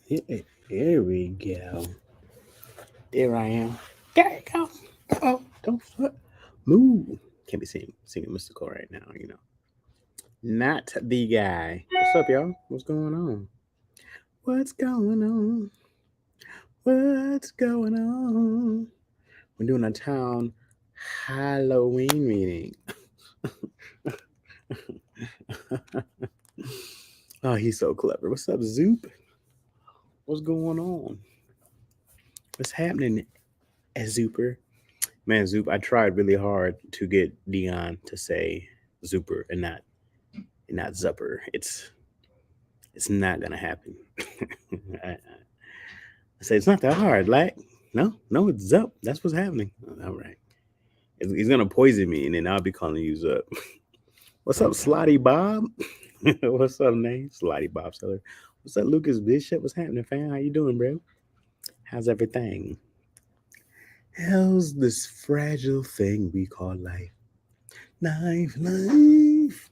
Here we go. There I am. There you go. Oh, don't move. Can't be singing mystical right now, you know. Not the guy. What's up, y'all? What's going on? What's going on? What's going on? We're doing a town Halloween meeting. Oh, he's so clever. What's up, Zoop? What's going on? What's happening, Zooper? Man, Zoop, I tried really hard to get Dion to say Zooper and not Zupper. It's not gonna happen. I say it's not that hard. Like, no, it's Zup. That's what's happening. All right. He's gonna poison me, and then I'll be calling you Zup. What's up, Slotty Bob? What's up, name? Slotty Bob Seller. What's up, Lucas Bishop? What's happening, fam? How you doing, bro? How's everything? How's this fragile thing we call life? Life, life,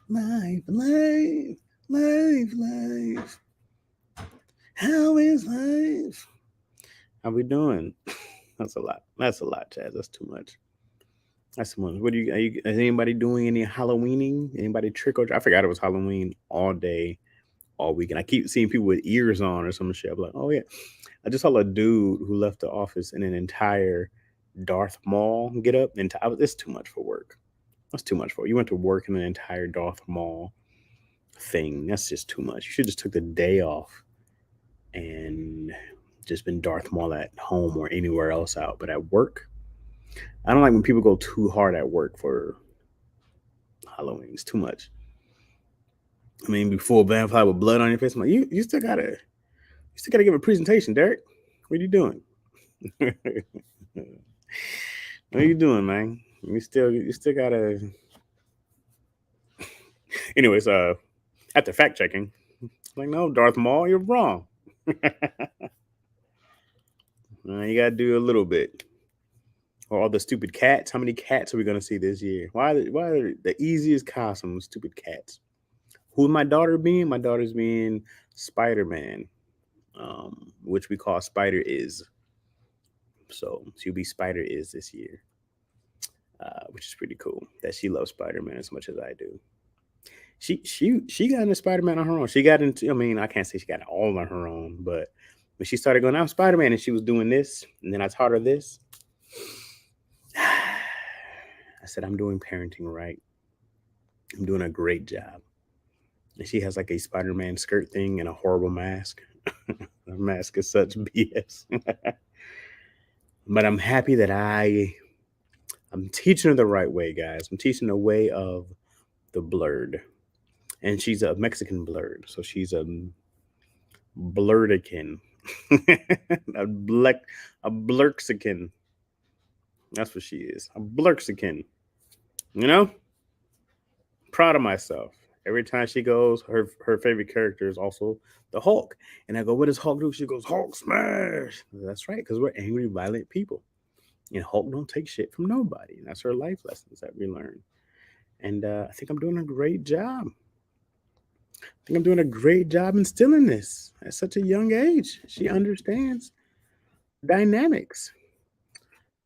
life, life, life, life. How is life? How we doing? That's a lot. That's a lot, Chaz. That's too much. That's too much. What do you? Is anybody doing any Halloweening? Anybody trick or treat? I forgot it was Halloween all day, all weekend. I keep seeing people with ears on or some shit. I'm like, oh yeah. I just saw a dude who left the office in an entire Darth Maul get up, and it's too much for work. That's too much for you. Went to work in an entire Darth Maul thing. That's just too much. You should just took the day off and just been Darth Maul at home or anywhere else out. But at work, I don't like when people go too hard at work for Halloween. It's too much. I mean, before vampire with blood on your face, I'm like, you still gotta give a presentation, Derek. What are you doing? What are you doing, man? You still gotta. Anyways, after fact checking, like, no, Darth Maul, you're wrong. You gotta do a little bit. Or all the stupid cats. How many cats are we gonna see this year? Why are the easiest costumes stupid cats? Who's my daughter being? My daughter's being Spider Man, which we call Spider Is. So she'll be Spider Is this year, which is pretty cool. That she loves Spider Man as much as I do. She got into Spider Man on her own. She got into. I mean, I can't say she got it all on her own, but when she started going, I'm Spider Man, and she was doing this, and then I taught her this. I said, I'm doing parenting right. I'm doing a great job. And she has like a Spider Man skirt thing and a horrible mask. Her mask is such BS. But I'm happy that I'm teaching her the right way, guys. I'm teaching the way of the blurred. And she's a Mexican blurred. So she's a blurdican. a blurxican. That's what she is. A blurxican. You know? Proud of myself. Every time she goes, her favorite character is also the Hulk. And I go, what does Hulk do? She goes, Hulk smash. That's right, because we're angry, violent people. And Hulk don't take shit from nobody. And that's her life lessons that we learn. And I think I'm doing a great job. I think I'm doing a great job instilling this at such a young age. She understands dynamics.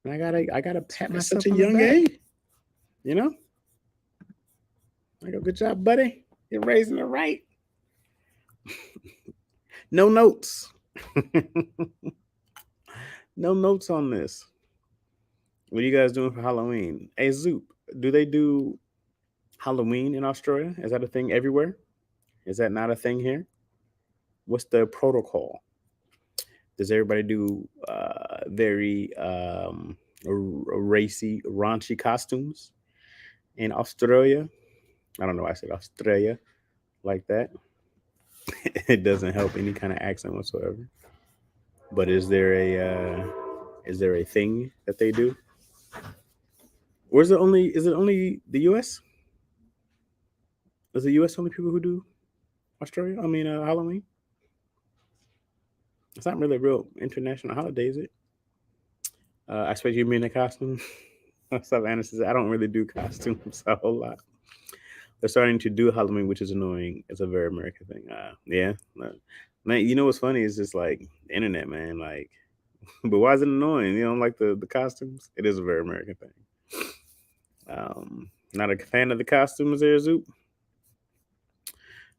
And I gotta pat myself on the back. You know? I go, good job, buddy. You're raising it right. No notes. No notes on this. What are you guys doing for Halloween? Hey, Zoop, do they do Halloween in Australia? Is that a thing everywhere? Is that not a thing here? What's the protocol? Does everybody do very racy, raunchy costumes in Australia? I don't know why I said Australia like that. It doesn't help any kind of accent whatsoever. But is there a thing that they do? Or is it only the US? Is the US only people who do Australia? I mean Halloween? It's not really a real international holiday, is it? I expect you mean a costume. What's up, Anderson? I don't really do costumes a whole lot. They're starting to do Halloween, which is annoying. It's a very American thing. Yeah, man. You know what's funny is just like the internet, man. Like, but why is it annoying? You don't like the costumes? It is a very American thing. Not a fan of the costumes, there, Zoop.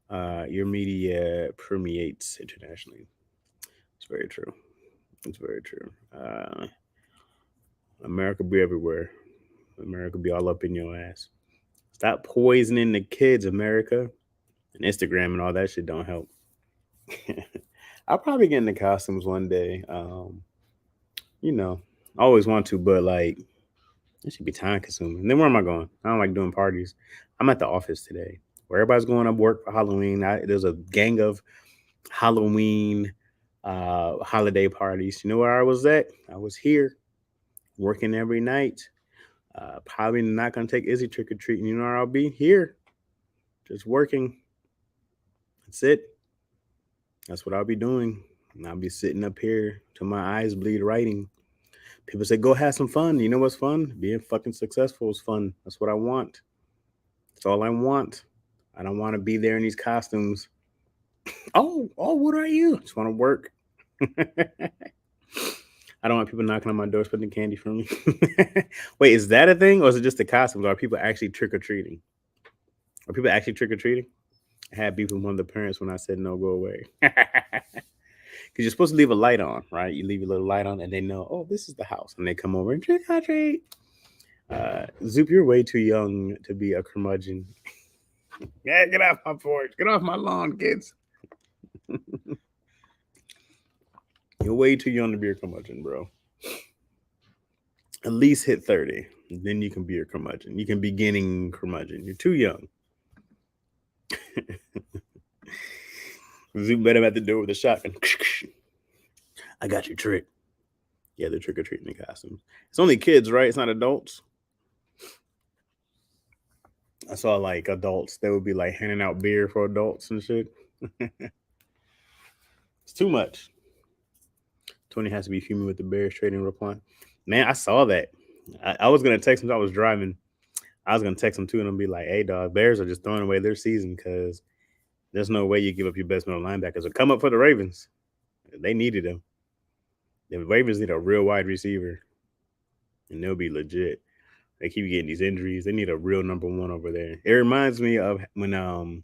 Your media permeates internationally. It's very true. It's very true. America be everywhere. America be all up in your ass. Stop poisoning the kids, America. And Instagram and all that shit don't help. I'll probably get into costumes one day. You know, I always want to, but like it should be time consuming. And then where am I going? I don't like doing parties. I'm at the office today, where everybody's going to work for Halloween. There's a gang of Halloween holiday parties. You know where I was at? I was here working every night. Probably not gonna take Izzy trick or treating. You know where I'll be? Here, just working. That's it. That's what I'll be doing. And I'll be sitting up here till my eyes bleed writing. People say, go have some fun. You know what's fun? Being fucking successful is fun. That's what I want. That's all I want. I don't want to be there in these costumes. Oh, what are you? Just want to work. I don't want people knocking on my door spending candy from me. Wait, is that a thing? Or is it just the costumes? Are people actually trick or treating? Are people actually trick or treating? I had beef with one of the parents when I said no, go away. Because you're supposed to leave a light on, right? You leave a little light on and they know, oh, this is the house. And they come over and trick or treat. Zoop, you're way too young to be a curmudgeon. Yeah, get off my porch. Get off my lawn, kids. You're way too young to be a curmudgeon, bro. At least hit 30. Then you can be a curmudgeon. You can beginning curmudgeon. You're too young. Zoop met him at the door with a shotgun. I got your trick. Yeah, they're trick or treating in costumes. It's only kids, right? It's not adults. I saw like adults. They would be like handing out beer for adults and shit. It's too much. Tony has to be fuming with the Bears trading Roquan. Man, I saw that. I was gonna text him. I was driving. I was gonna text him too, and I'll be like, "Hey, dog, Bears are just throwing away their season because there's no way you give up your best middle linebackers or come up for the Ravens. They needed him. The Ravens need a real wide receiver, and they'll be legit. They keep getting these injuries. They need a real number one over there. It reminds me of when um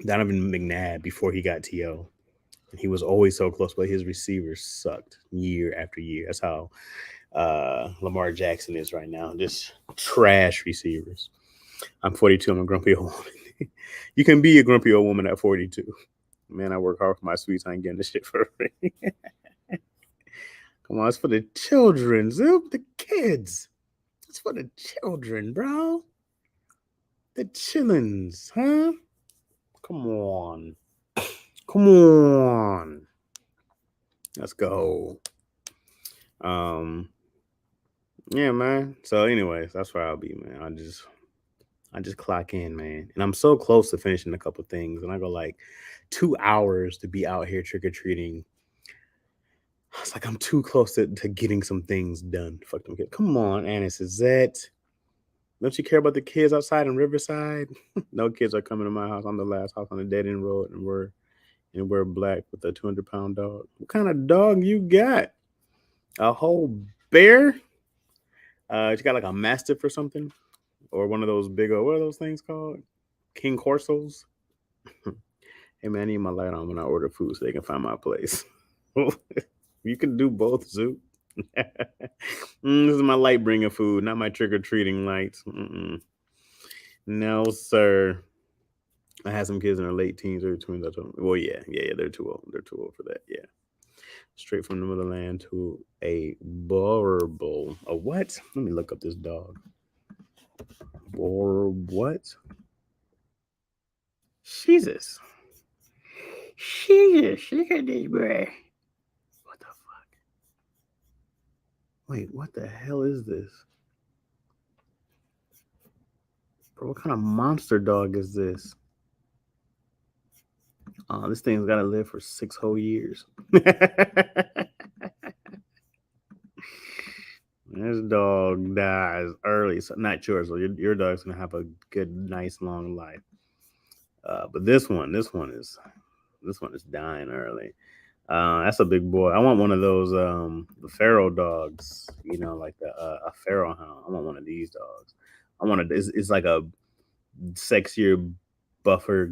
Donovan McNabb before he got TO. He was always so close, but his receivers sucked year after year. That's how Lamar Jackson is right now. Just trash receivers. I'm 42. I'm a grumpy old woman. You can be a grumpy old woman at 42. Man, I work hard for my sweets. I ain't getting this shit for free. Come on, it's for the children, Zoop. The kids. It's for the children, bro. The chillins, huh? Come on. Come on. Let's go. Yeah, man. So anyways, that's where I'll be, man. I just clock in, man. And I'm so close to finishing a couple things. And I go like 2 hours to be out here trick-or-treating. It's like I'm too close to getting some things done. Fuck them kids. Come on, Annis, is that don't you care about the kids outside in Riverside? No kids are coming to my house. I'm the last house on the dead end road, and we're black with a 200-pound dog. What kind of dog you got? A whole bear? You got like a mastiff or something, or one of those big what are those things called? King Corsos. Hey man, I need my light on when I order food so they can find my place. You can do both, Zoo. This is my light bringing food, not my trick or treating lights. No, sir. I had some kids in their late teens or tweens. Well, yeah, they're too old. They're too old for that. Yeah, straight from the motherland to a Borble. A what? Let me look up this dog. What? Jesus. Look at this boy. What the fuck? Wait, what the hell is this? Bro, what kind of monster dog is this? This thing's got to live for 6 whole years. This dog dies early. least not yours. So your dog's gonna have a good, nice, long life. But this one is dying early. That's a big boy. I want one of those the Pharaoh dogs. You know, like a Pharaoh hound. I want one of these dogs. I want it's like a sexier, buffer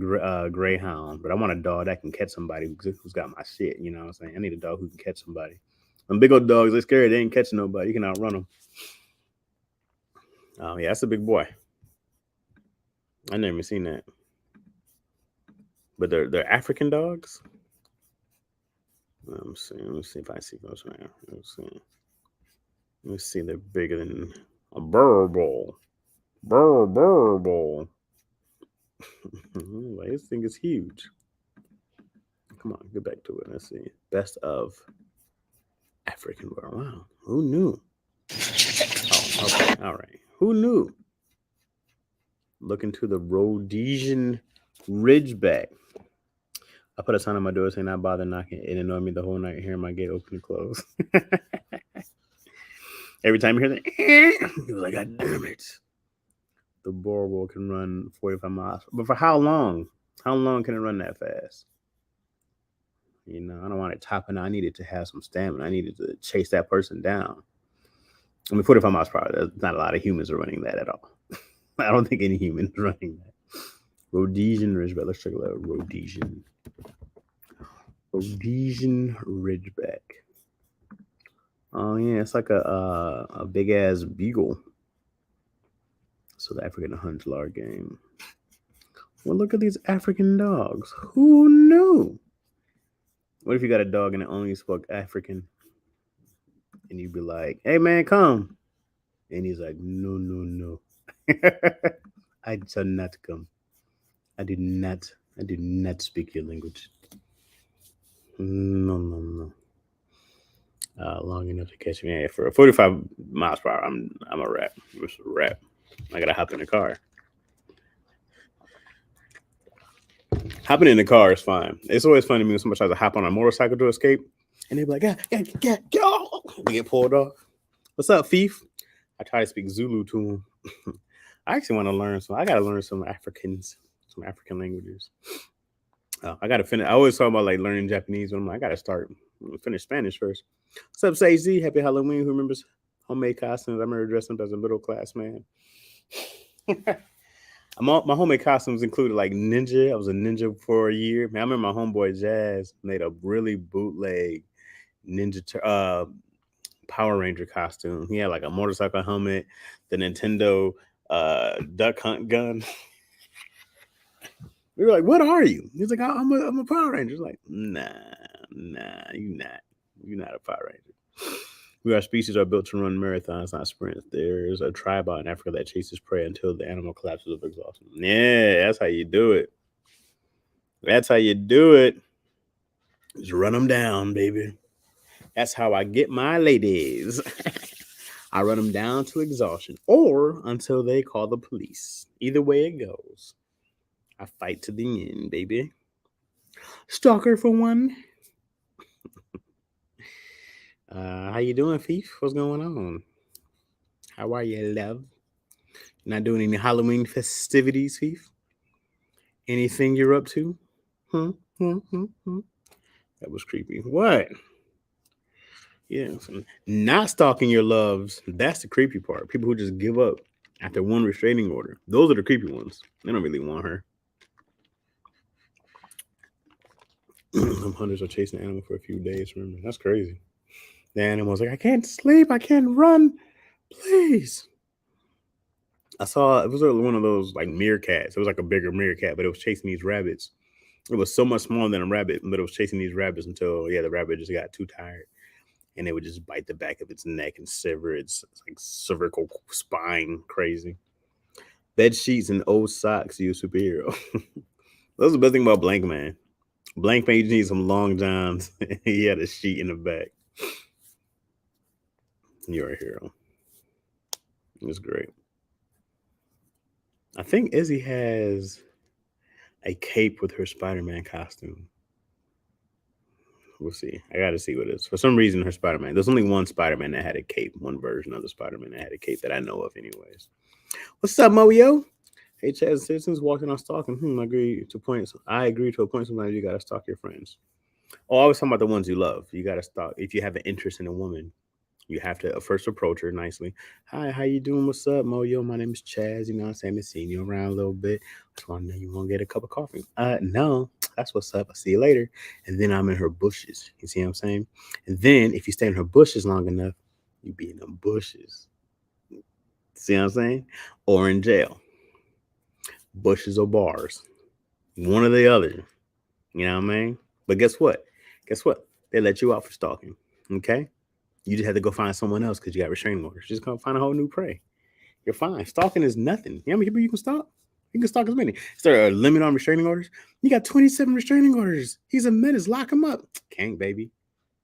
greyhound, but I want a dog that can catch somebody who's got my shit. You know what I'm saying? I need a dog who can catch somebody. Them big old dogs, they're scary. They ain't catching nobody. You can outrun them. Oh yeah, that's a big boy. I never even seen that. But they're African dogs. Let me see. Let me see if I see those right now. Let's see. Let's see. They're bigger than a burble. Burble. This thing is huge. Come on, get back to it. Let's see. Best of African world. Wow. Who knew? Oh, okay. All right. Who knew? Look into the Rhodesian Ridgeback. I put a sign on my door saying not bother knocking. It annoyed me the whole night hearing my gate open and close. Every time you hear that, he was like, God damn it. The Boerboel can run 45 miles. But for how long? How long can it run that fast? You know, I don't want it topping. I needed to have some stamina. I needed to chase that person down. I mean, 45 miles per hour, there's not a lot of humans are running that at all. I don't think any human is running that. Rhodesian Ridgeback. Let's check it out. Rhodesian Ridgeback. Oh yeah, it's like a big ass beagle. So the African hunts large game. Well, look at these African dogs. Who knew? What if you got a dog and it only spoke African? And you'd be like, "Hey man, come," and he's like, "No, no, no, I shall not come. I do not speak your language. No, no, no." Long enough to catch me. Yeah, for 45 miles per hour, I'm a wrap. It's a wrap. I gotta hop in the car. Hopping in the car is fine. It's always funny to me when somebody tries to hop on a motorcycle to escape, and they be like, get off. They get pulled off. What's up, thief? I try to speak Zulu to him. I actually want to learn some. I gotta learn some African languages. I gotta finish. I always talk about like learning Japanese, but I'm like, I gotta start finish Spanish first. What's up, Say Happy Halloween. Who remembers homemade costumes? I remember dressing up as a middle class man. My homemade costumes included like ninja. I was a ninja for a year. Man, I remember my homeboy Jazz made a really bootleg ninja Power Ranger costume. He had like a motorcycle helmet, the Nintendo duck hunt gun. We were like, "What are you?" He's like, I'm a Power Ranger." He's like, nah, you're not a Power Ranger. We are species are built to run marathons, not sprints. There's a tribe out in Africa that chases prey until the animal collapses of exhaustion. Yeah, that's how you do it. That's how you do it. Just run them down, baby. That's how I get my ladies. I run them down to exhaustion or until they call the police. Either way it goes. I fight to the end, baby. Stalker for one. How you doing, Thief? What's going on? How are you, love? Not doing any Halloween festivities, Thief? Anything you're up to? Hmm? That was creepy. What? Yeah. Not stalking your loves. That's the creepy part. People who just give up after one restraining order. Those are the creepy ones. They don't really want her. Some hunters are chasing the animal for a few days. Remember, that's crazy. The animal's like, I can't sleep. I can't run. Please. I saw it was one of those like meerkats. It was like a bigger meerkat, but it was chasing these rabbits. It was so much smaller than a rabbit, but it was chasing these rabbits until the rabbit just got too tired, and it would just bite the back of its neck and sever its like cervical spine. Crazy. Bed sheets and old socks. You superhero. That's the best thing about Blank Man. Blank Man, you need some long johns. He had a sheet in the back. You're a hero. It's great. I think Izzy has a cape with her Spider-Man costume. We'll see. I got to see what it is. For some reason, her Spider-Man. There's only one Spider-Man that had a cape. One version of the Spider-Man that had a cape that I know of, anyways. What's up, Moyo? Hey, Chaz, citizens walking on stalking. I agree to points. I agree to a point. Sometimes you gotta stalk your friends. Oh, I was talking about the ones you love. You gotta stalk. If you have an interest in a woman, you have to first approach her nicely. Hi, how you doing? What's up, Moyo? My name is Chaz. You know what I'm saying? I've seen you around a little bit. Just want to know you want to get a cup of coffee. No, that's what's up. I'll see you later. And then I'm in her bushes. You see what I'm saying? And then if you stay in her bushes long enough, you be in them bushes. See what I'm saying? Or in jail. Bushes or bars. One or the other. You know what I mean? But guess what? Guess what? They let you out for stalking. Okay? You just have to go find someone else because you got restraining orders. Just go find a whole new prey. You're fine. Stalking is nothing. You know how many people you can stalk? You can stalk as many. Is there a limit on restraining orders? You got 27 restraining orders. He's a menace. Lock him up. Can't, baby.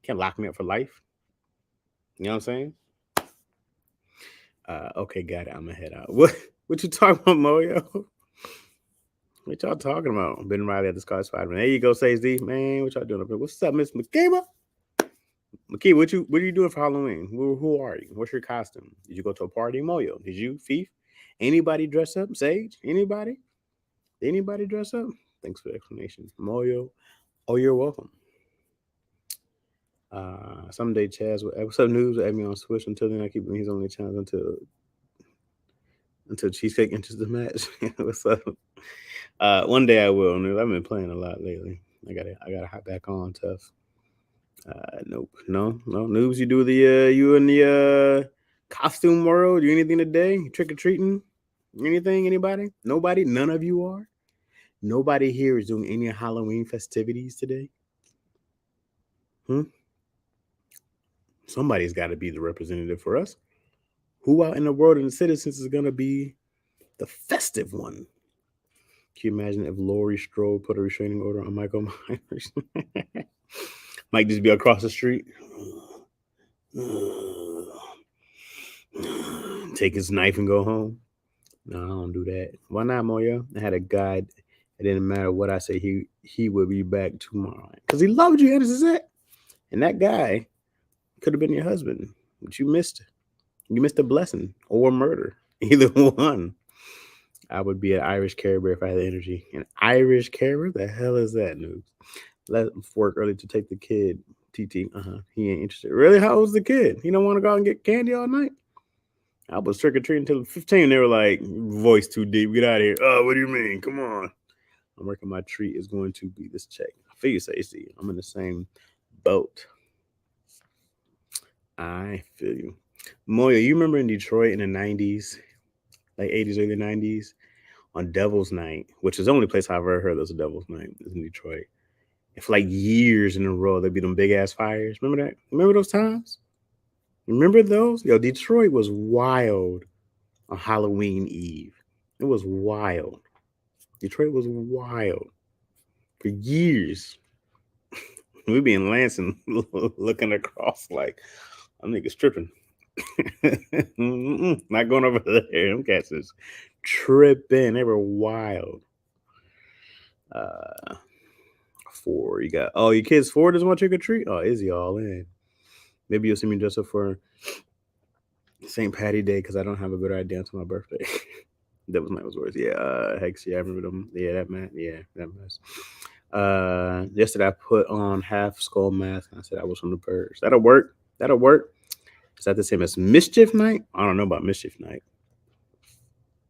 Can't lock me up for life. You know what I'm saying? Okay, got it. I'm gonna head out. What you talking about, Moyo? What y'all talking about? Ben Riley at the Scar Spider-Man. There you go, Sage D. Man, what y'all doing up here? What's up, Miss McKeeba? McKee, what are you doing for Halloween? Who are you? What's your costume? Did you go to a party, Moyo? Did you, Thief? Anybody dress up? Sage? Anybody? Anybody dress up? Thanks for the explanation, Moyo. Oh, you're welcome. Someday Chaz will. What's up, news? Add me on Switch. Until then, I keep his only channel until Cheesecake enters the match. What's up? One day I will. I've been playing a lot lately. I gotta hop back on tough. Nope. No. Noobs, you do you in the costume world? You anything today? Trick or treating? Anything? Anybody? Nobody? None of you are? Nobody here is doing any Halloween festivities today? Somebody's got to be the representative for us. Who out in the world and the citizens is gonna be the festive one? Can you imagine if Laurie Strode put a restraining order on Michael Myers? Might just be across the street. Take his knife and go home. No, I don't do that. Why not, Moya? I had a guy. It didn't matter what I say. He would be back tomorrow because he loved you. This is it. And that guy could have been your husband, but you missed. You missed a blessing or murder. Either one. I would be an Irish Care Bear if I had the energy. An Irish Care Bear? The hell is that news? Let him work early to take the kid. TT. He ain't interested. Really? How old's the kid? He don't want to go out and get candy all night? I was trick or treating until 15. They were like, voice too deep. Get out of here. Oh, what do you mean? Come on. I'm working. My treat is going to be this check. I feel you, Stacey. I'm in the same boat. I feel you. Moya, you remember in Detroit in the 90s, like 80s, early 90s, on Devil's Night, which is the only place I've ever heard there's a Devil's Night is in Detroit. And for like years in a row, there'd be them big ass fires. Remember that? Remember those times? Remember those? Yo, Detroit was wild on Halloween Eve. It was wild. Detroit was wild for years. We be in Lansing looking across like, I'm niggas tripping. Not going over there. Them cats is tripping. They were wild. 4. You got your kids 4 doesn't want trick or treat? Oh, Izzy all in. Maybe you'll see me dress up for St. Patty Day because I don't have a better idea until my birthday. That was my words. Yeah, Hex. Yeah, I remember them. Yeah, that man. Yeah, that mess. Yesterday I put on half skull mask and I said I was from the birds. That'll work. Is that the same as Mischief Night? I don't know about Mischief Night.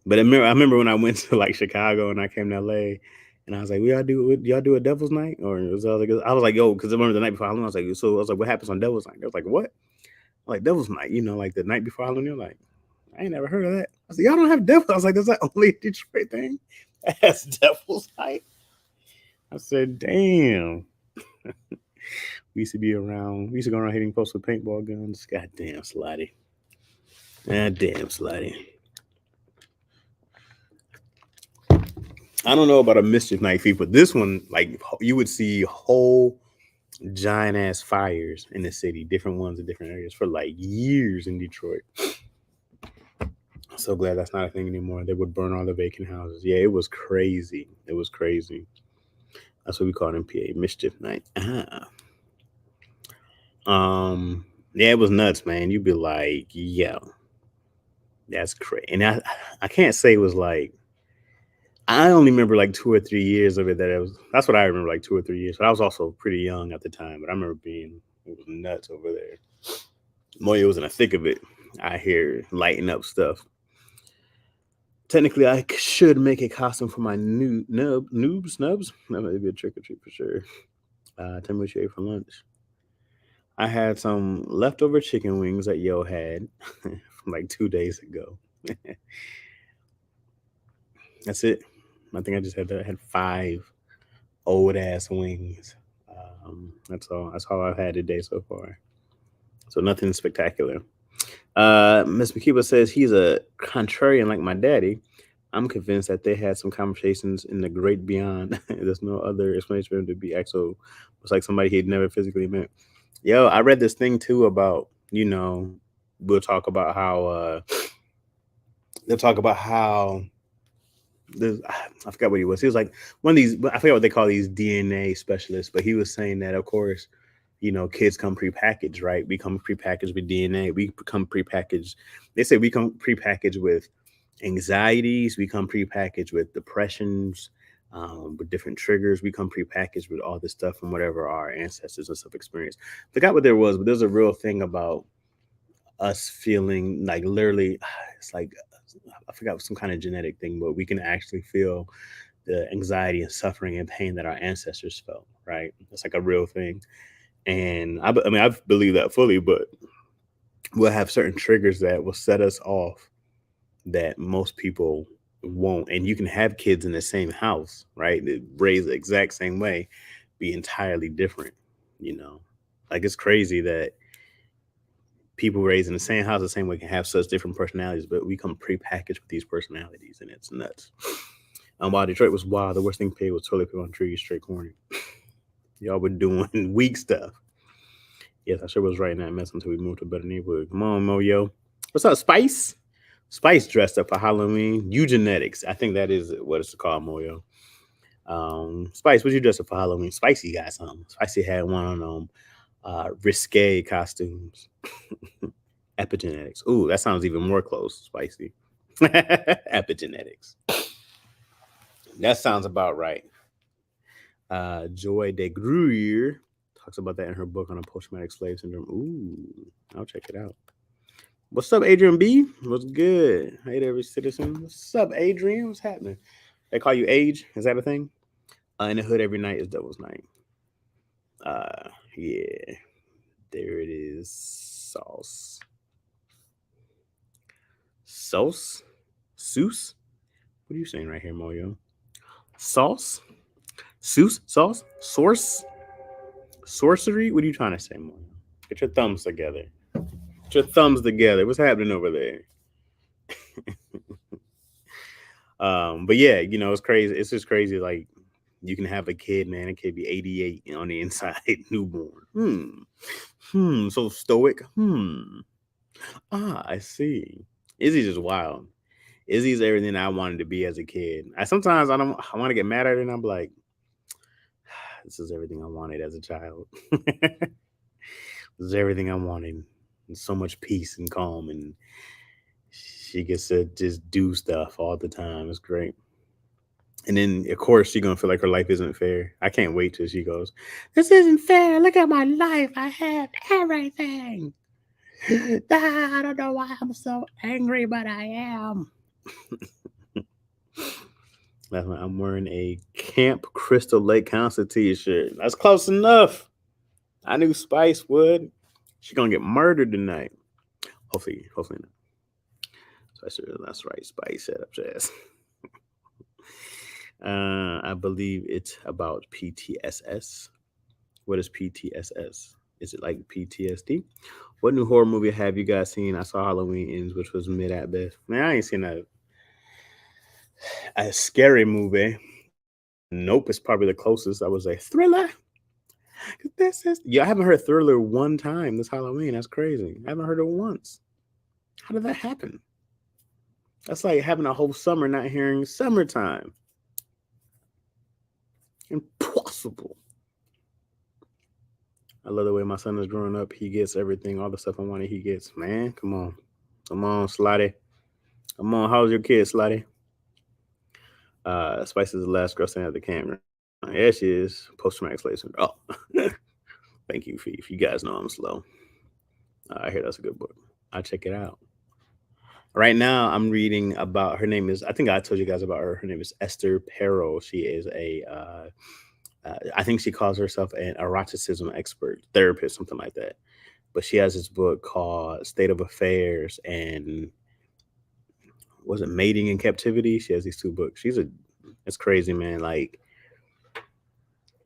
But I remember when I went to like Chicago and I came to LA and I was like, y'all do a Devil's Night? Or I was like, yo, because I remember the night before Halloween, I was like, what happens on Devil's Night? I was like, what? I'm like Devil's Night, like the night before Halloween. You're like, I ain't never heard of that. I said, y'all don't have Devil. I was like, that's that only a Detroit thing? That's Devil's Night. I said, damn. We used to go around hitting posts with paintball guns. Goddamn slutty. Goddamn slutty. I don't know about a Mischief Night Thief, but this one, like, you would see whole giant ass fires in the city, different ones in different areas for like years in Detroit. I'm so glad that's not a thing anymore. They would burn all the vacant houses. Yeah, it was crazy. That's what we call it in PA, Mischief Night. Yeah, it was nuts, man. You'd be like, yo, that's crazy. And I can't say it was like, I only remember like 2 or 3 years of it. That's what I remember, like 2 or 3 years. But I was also pretty young at the time. But I remember it was nuts over there. Moya was in the thick of it. I hear lighting up stuff. Technically, I should make a costume for my new snubs. That might be a trick or treat for sure. Tell me what you ate for lunch. I had some leftover chicken wings that Yo had from like 2 days ago. That's it. I think I just had that. I had 5 old ass wings. That's all. That's all I've had today so far. So nothing spectacular. Miss McKeeba says he's a contrarian like my daddy. I'm convinced that they had some conversations in the great beyond. There's no other explanation for him to be exo. It's like somebody he'd never physically met. Yo, I read this thing too about, we'll talk about how they'll talk about how I forgot what he was. He was like one of these, I forget what they call these DNA specialists, but he was saying that of course, kids come prepackaged, right? We come prepackaged with DNA. We become prepackaged. They say we come prepackaged with anxieties. We come prepackaged with depressions, with different triggers. We come prepackaged with all this stuff from whatever our ancestors and stuff experienced. Forgot what there was, but there's a real thing about us feeling like literally, it's like, I forgot some kind of genetic thing, but we can actually feel the anxiety and suffering and pain that our ancestors felt, right? It's like a real thing. And I mean, I believe that fully, but we'll have certain triggers that will set us off that most people won't. And you can have kids in the same house, right? That raised the exact same way, be entirely different, you know? Like it's crazy that people raised in the same house the same way can have such different personalities, but we come prepackaged with these personalities, and it's nuts. While Detroit was wild, the worst thing paid was toilet paper on trees, straight corny. Y'all were doing weak stuff. Yes, I sure was right in that mess until we moved to a better neighborhood. Come on, Moyo. What's up, Spice? Spice dressed up for Halloween. Eugenetics. I think that is what it's called, Moyo. Spice, what you dressed up for Halloween? Spicy got something. Spicy had one on risque costumes. Epigenetics. Ooh, that sounds even more close. Spicy. Epigenetics. That sounds about right. Joy de Gruyere talks about that in her book on a post-traumatic slave syndrome. Ooh, I'll check it out. What's up, Adrian B? What's good? Hey there, citizen. What's up, Adrian? What's happening? They call you Age? Is that a thing? In the hood every night is Devil's Night. Yeah. There it is. Sauce. Sauce? Seuss? What are you saying right here, Moyo? Sauce? Seuss? Sauce? Source? Sorcery? What are you trying to say, Moyo? Get your thumbs together. Get your thumbs together. What's happening over there? But yeah, it's crazy. It's just crazy. Like you can have a kid, man. It could be 88 on the inside, newborn. So stoic. I see. Izzy's just wild. Izzy's everything I wanted to be as a kid. I want to get mad at her, and I'm like, this is everything I wanted as a child. This is everything I wanted. And so much peace and calm, and she gets to just do stuff all the time. It's great. And then, of course, she's going to feel like her life isn't fair. I can't wait till she goes, this isn't fair. Look at my life. I have everything. I don't know why I'm so angry, but I am. That's why I'm wearing a Camp Crystal Lake Council t-shirt. That's close enough. I knew Spice would. She's going to get murdered tonight. Hopefully not. That's right. Spice set up jazz. I believe it's about PTSS. What is PTSS? Is it like PTSD? What new horror movie have you guys seen? I saw Halloween Ends, which was mid at best. Man, I ain't seen a scary movie. Nope, it's probably the closest. I was a thriller. I haven't heard Thriller one time this Halloween. That's crazy. I haven't heard it once. How did that happen? That's like having a whole summer not hearing Summertime. Impossible. I love the way my son is growing up. He gets everything, all the stuff I wanted. He gets. Man, come on, Slotty. Come on, how's your kid, Slotty? Spice is the last girl standing at the camera. Yeah, she is. Post traumatic slave syndrome. Oh, thank you, Fee. If you guys know I'm slow, I hear that's a good book. I check it out. Right now, I'm reading about her name is. I think I told you guys about her. Her name is Esther Perel. She is I think she calls herself an eroticism expert, therapist, something like that. But she has this book called State of Affairs and was it Mating in Captivity? She has these two books. It's crazy, man. Like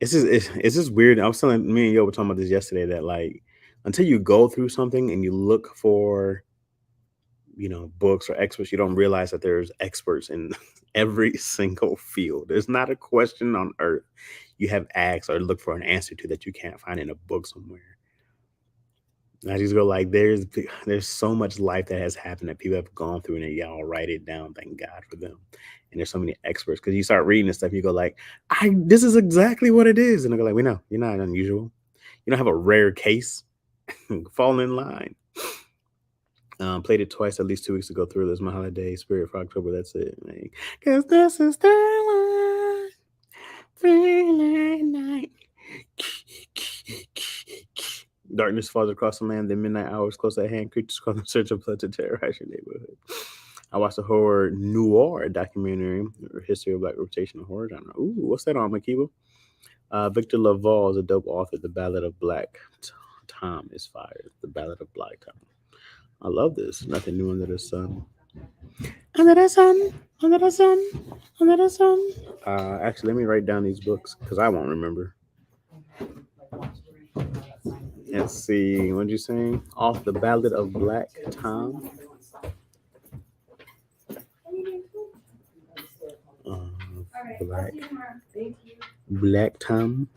it's just weird. I was telling me and Yo were talking about this yesterday that like until you go through something and you look for books or experts, you don't realize that there's experts in every single field. There's not a question on earth you have asked or look for an answer to that you can't find in a book somewhere. And I just go like, there's so much life that has happened that people have gone through, and y'all write it down. Thank God for them. And there's so many experts because you start reading this stuff, you go like, this is exactly what it is, and I go like, we know you're not unusual. You don't have a rare case. Fall in line. Played it twice at least 2 weeks ago. Through this my holiday spirit for October. That's it, man. Cause this is the one feeling night. Darkness falls across the land. The midnight hours close at hand. Creatures call in search of blood to terrorize your neighborhood. I watched a horror noir documentary, or history of black reputation of horror genre. Ooh, what's that on, Makiba? Victor Laval is a dope author. The Ballad of Black Tom is fire. The Ballad of Black Tom. I love this. Nothing new under the sun. Under the sun, under the sun, under the sun. Actually, let me write down these books because I won't remember. Let's see. What'd you say? Off the Ballad of Black Tom. Black. Black Tom.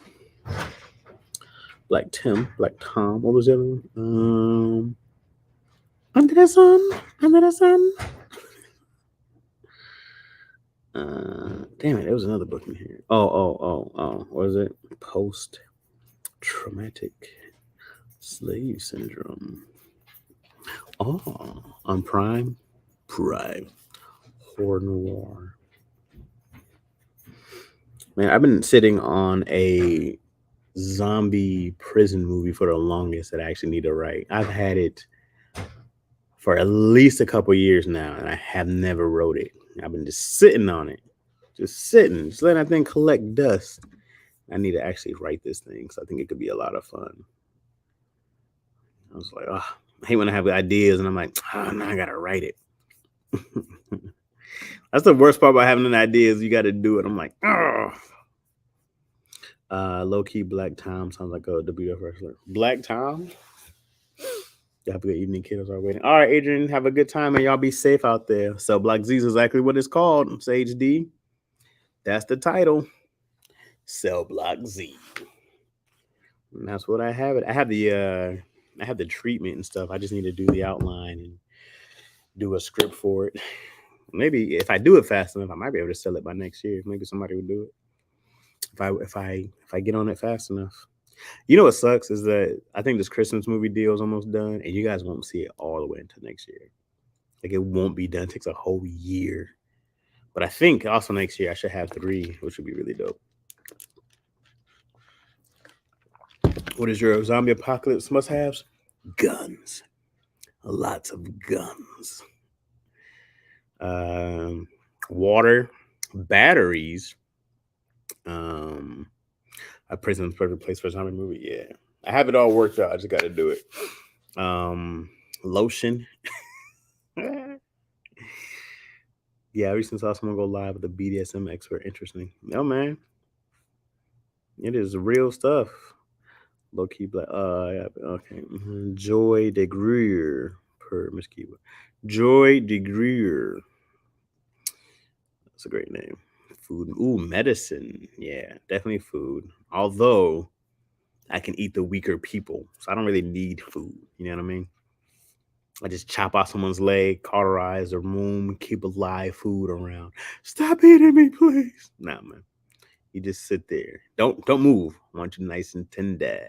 Black Tim. Black Tom. What was the other one? Under the sun. Under the sun. Damn it, there was another book in here. Oh. What was it? Post traumatic slave syndrome. Oh, on Prime. Horror noir. Man, I've been sitting on a zombie prison movie for the longest that I actually need to write. I've had it for at least a couple years now, and I have never wrote it. I've been just sitting on it. Just letting that thing collect dust. I need to actually write this thing because I think it could be a lot of fun. I was like, oh, I hate when I have ideas and I'm like, oh, now I gotta write it. That's the worst part about having an idea is you got to do it. I'm like, oh. Low key Black Tom sounds like a WWF wrestler. Black Tom. Y'all have a good evening, kiddos are waiting. All right, Adrian, have a good time and y'all be safe out there. Cell Block Z is exactly what it's called. Sage D. That's the title. Cell Block Z. And that's what I have it. I have the treatment and stuff. I just need to do the outline and do a script for it. Maybe if I do it fast enough, I might be able to sell it by next year. Maybe somebody would do it. If I get on it fast enough. You know what sucks is that I think this Christmas movie deal is almost done, and you guys won't see it all the way until next year. Like it won't be done. It takes a whole year. But I think also next year I should have 3, which would be really dope. What is your zombie apocalypse must-haves? Guns. Lots of guns. Water, batteries. A prison's perfect place for a zombie movie. Yeah, I have it all worked out. I just got to do it. Lotion. Yeah, I recently saw someone go live with a BDSM expert. Interesting. No, man, it is real stuff. Low key black. Yeah, okay. Joy de Greer per Miss Kiba. Joy de Greer. That's a great name. Food. Ooh, medicine. Yeah, definitely food. Although I can eat the weaker people, so I don't really need food. You know what I mean? I just chop off someone's leg, cauterize the room, keep alive food around. Stop eating me, please. Nah, man. You just sit there. Don't move. I want you nice and tender.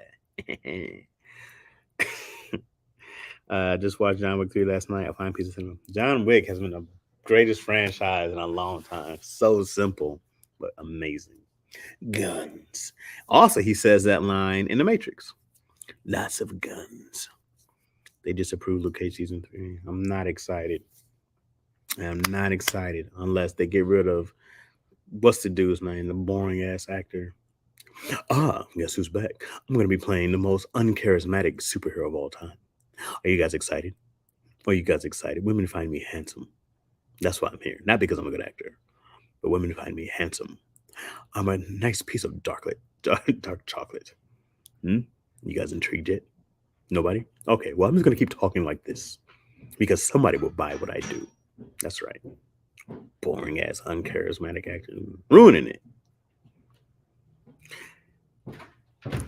Just watched John Wick 3 last night. I find pieces in John Wick has been the greatest franchise in a long time. So simple, but amazing. Guns. Also, he says that line in The Matrix. Lots of guns. They disapprove Luke Cage season 3. I'm not excited. I'm not excited unless they get rid of what's the dude's name? The boring ass actor. Guess who's back? I'm gonna be playing the most uncharismatic superhero of all time. Are you guys excited? Are you guys excited? Women find me handsome. That's why I'm here. Not because I'm a good actor, but women find me handsome. I'm a nice piece of dark chocolate. Hmm? You guys intrigued yet? Nobody? Okay, well, I'm just gonna keep talking like this because somebody will buy what I do. That's right. Boring ass, uncharismatic actor. Ruining it.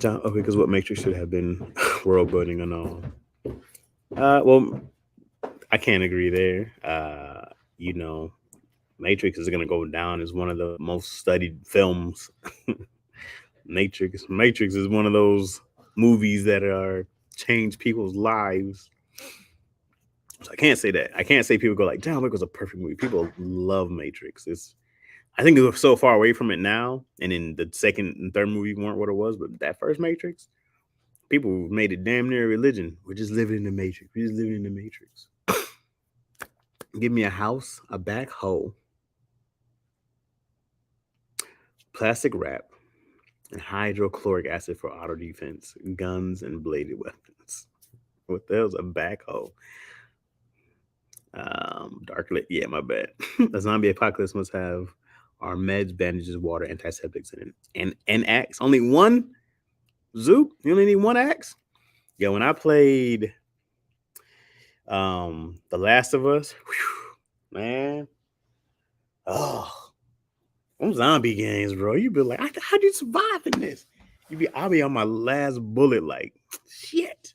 Okay, because what Matrix should have been world building and all. Well, I can't agree there. You know, Matrix is gonna go down as one of the most studied films. Matrix is one of those movies that are change people's lives. So I can't say that. I can't say people go like John Wick was a perfect movie. People love Matrix. I think we're so far away from it now, and in the second and third movie weren't what it was, but that first Matrix, people made it damn near a religion. We're just living in the Matrix. We're just living in the Matrix. Give me a house, a backhoe, plastic wrap, and hydrochloric acid for auto defense, guns, and bladed weapons. What the hell's a backhoe? Dark lit. Yeah, my bad. A zombie apocalypse must have our meds, bandages, water, antiseptics, and an axe. Only one? Zoop? You only need one axe? Yeah, when I played The Last of Us, whew, man. Oh, them zombie games, bro. You be like, how'd you survive in this? I'll be on my last bullet, like, shit.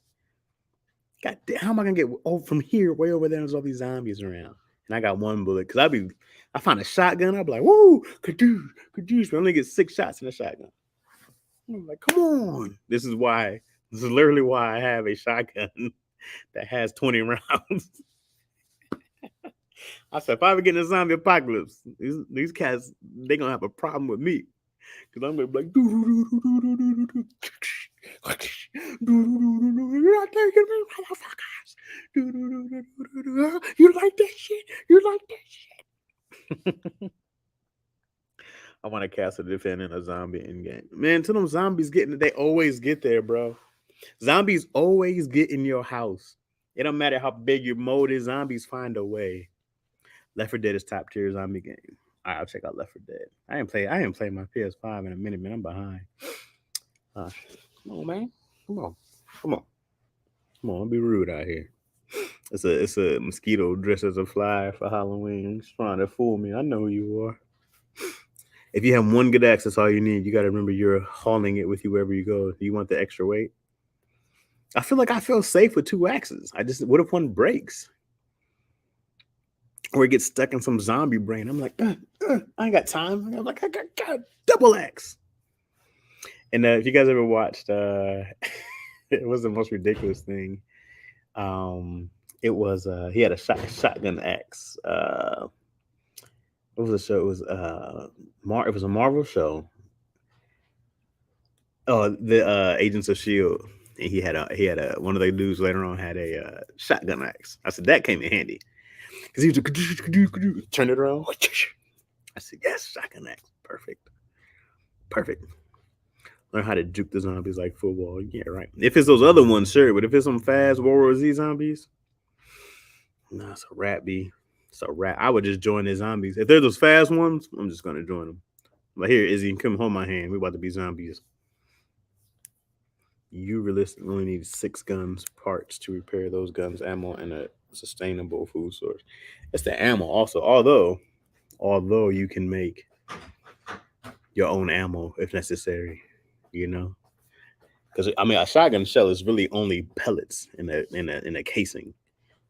God damn, how am I gonna get from here way over there? There's all these zombies around, and I got one bullet because I find a shotgun. I'll be like, woo, kadoosh, kadoosh. But I only get 6 shots in a shotgun. I'm like, come on. This is literally why I have a shotgun that has 20 rounds. I said, if I ever get in a zombie apocalypse, these cats, they gonna have a problem with me. Because I'm gonna be like, you're not taking me, motherfuckers. You like that shit? You like that shit? I want to cast a defending a zombie in game. Man, to them zombies they always get there, bro. Zombies always get in your house. It don't matter how big your mode is, zombies find a way. Left 4 Dead is top tier zombie game. All right, I'll check out Left 4 Dead. I ain't played my PS5 in a minute, man. I'm behind. Come on, man. Come on. Come on. Come on, don't be rude out here. It's a mosquito dressed as a fly for Halloween. Just trying to fool me. I know who you are. If you have one good axe, that's all you need. You got to remember you're hauling it with you wherever you go. Do you want the extra weight? I feel like I feel safe with 2 axes. What if one breaks? Or it gets stuck in some zombie brain. I'm like, I ain't got time. I'm like, I got double axe. And if you guys ever watched, it was the most ridiculous thing. It was he had a shotgun axe. What was the show? It was it was a Marvel show. Oh, the Agents of Shield. And he had a one of the dudes later on had a shotgun axe. I said that came in handy because he was like, turn it around. I said yes, shotgun axe, perfect. Learn how to juke the zombies like football. Yeah, right. If it's those other ones, sure, but if it's some fast World War Z zombies, no, it's a rat. It's a rat. I would just join the zombies. If they're those fast ones, I'm just gonna join them. But here, Izzy, come hold my hand. We about to be zombies. You realistically only need 6 guns parts to repair those guns, ammo, and a sustainable food source. It's the ammo also. Although you can make your own ammo if necessary, you know. Because I mean, a shotgun shell is really only pellets in a casing.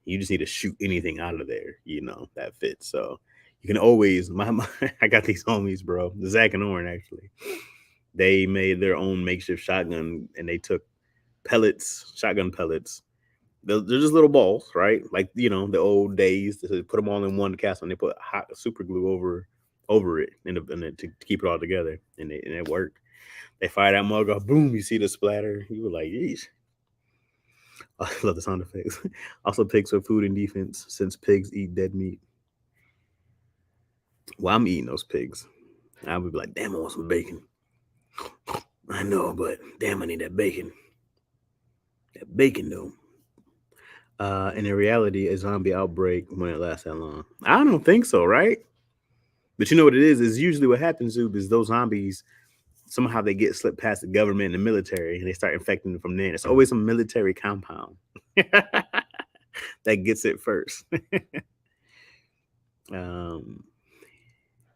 You just need to shoot anything out of there, you know, that fits. So you can always. I got these homies, bro. Zach and Oren actually. They made their own makeshift shotgun, and they took pellets, shotgun pellets. They're just little balls, right? Like the old days. They put them all in one castle and they put hot super glue over it to keep it all together, and it worked. They fire that mug off, boom! You see the splatter. You were like, "Yeesh!" I love the sound effects. Also, pigs for food and defense, since pigs eat dead meat. Well, I'm eating those pigs. I would be like, "Damn, I want some bacon." I know, but damn, I need that bacon. That bacon, though. And in reality, a zombie outbreak when it lasts that long. I don't think so, right? But you know what it is? Is usually what happens, Zoob, is those zombies somehow they get slipped past the government and the military and they start infecting them from there. It's always a military compound that gets it first. um,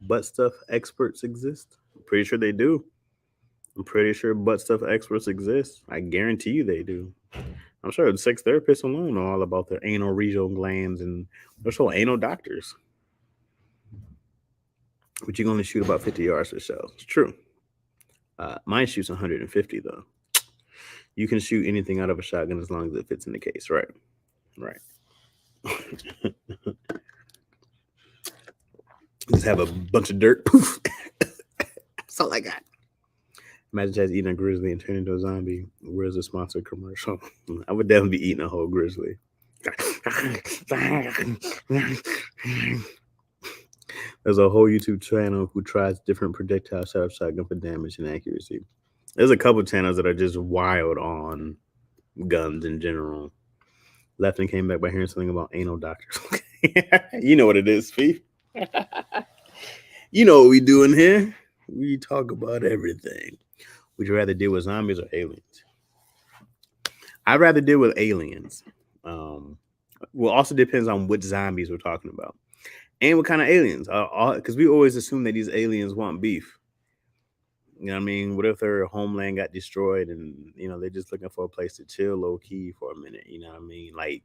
butt stuff experts exist. I'm pretty sure they do. I'm pretty sure butt stuff experts exist. I guarantee you they do. I'm sure the sex therapists alone know all about their anal regional glands, and there's so anal doctors. But you can only shoot about 50 yards for shells. It's true. Mine shoots 150 though. You can shoot anything out of a shotgun as long as it fits in the case, right? Right. Just have a bunch of dirt. Poof. That's all I got. Imagine just eating a grizzly and turning into a zombie. Where's the sponsored commercial? I would definitely be eating a whole grizzly. There's a whole YouTube channel who tries different projectile setup shotgun for damage and accuracy. There's a couple channels that are just wild on guns in general. Left and came back by hearing something about anal doctors. You know what it is, Fee. You know what we doing here. We talk about everything. Would you rather deal with zombies or aliens? I'd rather deal with aliens. Well, also depends on which zombies we're talking about and what kind of aliens. Because we always assume that these aliens want beef. You know what I mean? What if their homeland got destroyed and they're just looking for a place to chill low key for a minute? You know what I mean? Like,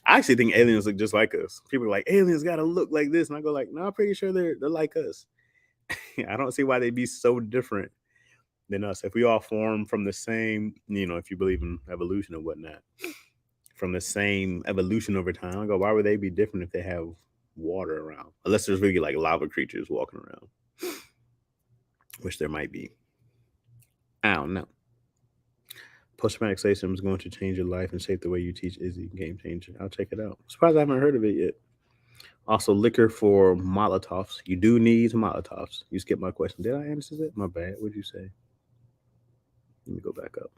I actually think aliens look just like us. People are like, aliens gotta look like this, and I go like, no, I'm pretty sure they're like us. I don't see why they'd be so different than us. If we all form from the same, if you believe in evolution and whatnot, from the same evolution over time, I go, why would they be different if they have water around? Unless there's really like lava creatures walking around, which there might be. I don't know. Post-traumatic slave syndrome is going to change your life and shape the way you teach Izzy. Game changer. I'll check it out. I'm surprised I haven't heard of it yet. Also, liquor for Molotovs. You do need Molotovs. You skipped my question. Did I answer that? My bad. What'd you say? Let me go back up.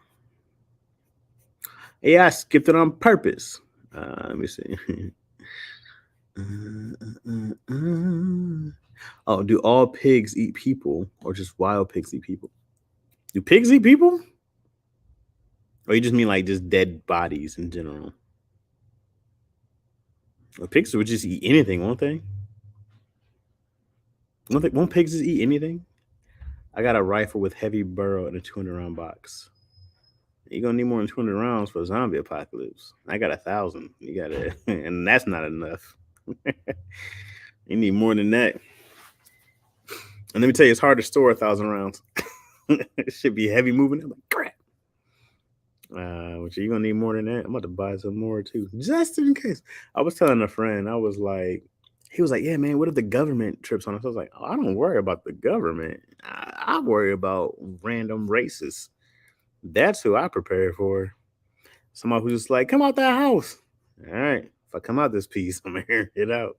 Yeah, I skipped it on purpose. Let me see. Oh, do all pigs eat people or just wild pigs eat people? Do pigs eat people? Or you just mean like just dead bodies in general? Well, pigs would just eat anything, won't they? Won't pigs just eat anything? I got a rifle with heavy barrel and a 200 round box. You're gonna need more than 200 rounds for a zombie apocalypse. I got 1,000. You gotta, and that's not enough. You need more than that. And let me tell you, it's hard to store 1,000 rounds. It should be heavy moving. I'm like, crap. Which you're gonna need more than that. I'm about to buy some more too, just in case. I was telling a friend, he was like, yeah, man, what if the government trips on us? I was like, oh, I don't worry about the government. I worry about random racists. That's who I prepare for. Somebody who's just like, come out that house. All right. If I come out this piece, I'm here. Get out.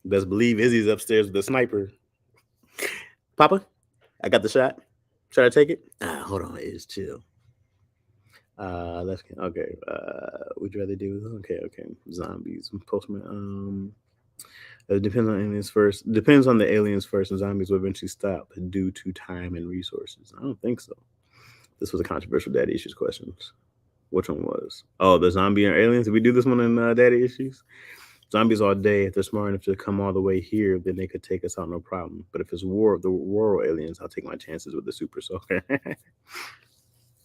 Best believe Izzy's upstairs with the sniper. Papa, I got the shot. Should I take it? Hold on, Iz, chill. Let's okay. Would you rather do? Okay. Zombies, postman. It depends on aliens first. Depends on the aliens first, and zombies will eventually stop due to time and resources. I don't think so. This was a controversial daddy issues questions. Which one was? Oh, the zombie and aliens. Did we do this one in daddy issues? Zombies all day. If they're smart enough to come all the way here, then they could take us out no problem. But if it's the rural aliens, I'll take my chances with the super soldier.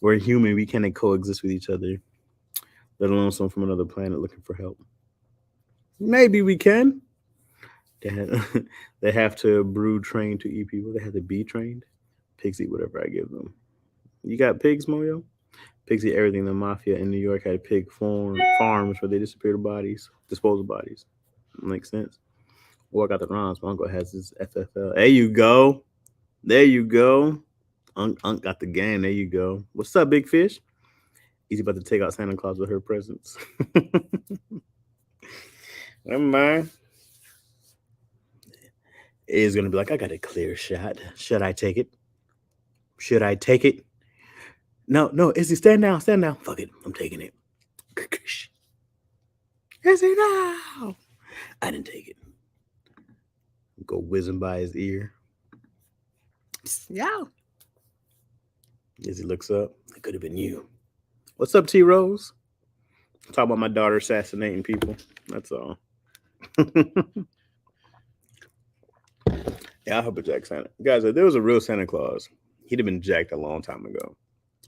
We're human. We can't coexist with each other, let alone someone from another planet looking for help. Maybe we can. They have to brew train to eat people. They have to be trained. Pigs eat whatever I give them. You got pigs, Moyo? Pigs eat everything. The mafia in New York had farms where they disappeared bodies, disposal bodies. Makes sense. Or I got the rhymes. My uncle has his FFL. There you go. There you go. Unc got the game. There you go. What's up, Big Fish? He's about to take out Santa Claus with her presents. Never mind. Is gonna be like, I got a clear shot. Should I take it? Should I take it? No, no. Izzy, stand down, stand down. Fuck it, I'm taking it. Izzy, now. I didn't take it. Go whizzing by his ear. Yeah. Izzy looks up. It could have been you. What's up, T Rose? Talk about my daughter assassinating people. That's all. Yeah, I hope it's Jack Santa. Guys, if there was a real Santa Claus, he'd have been jacked a long time ago.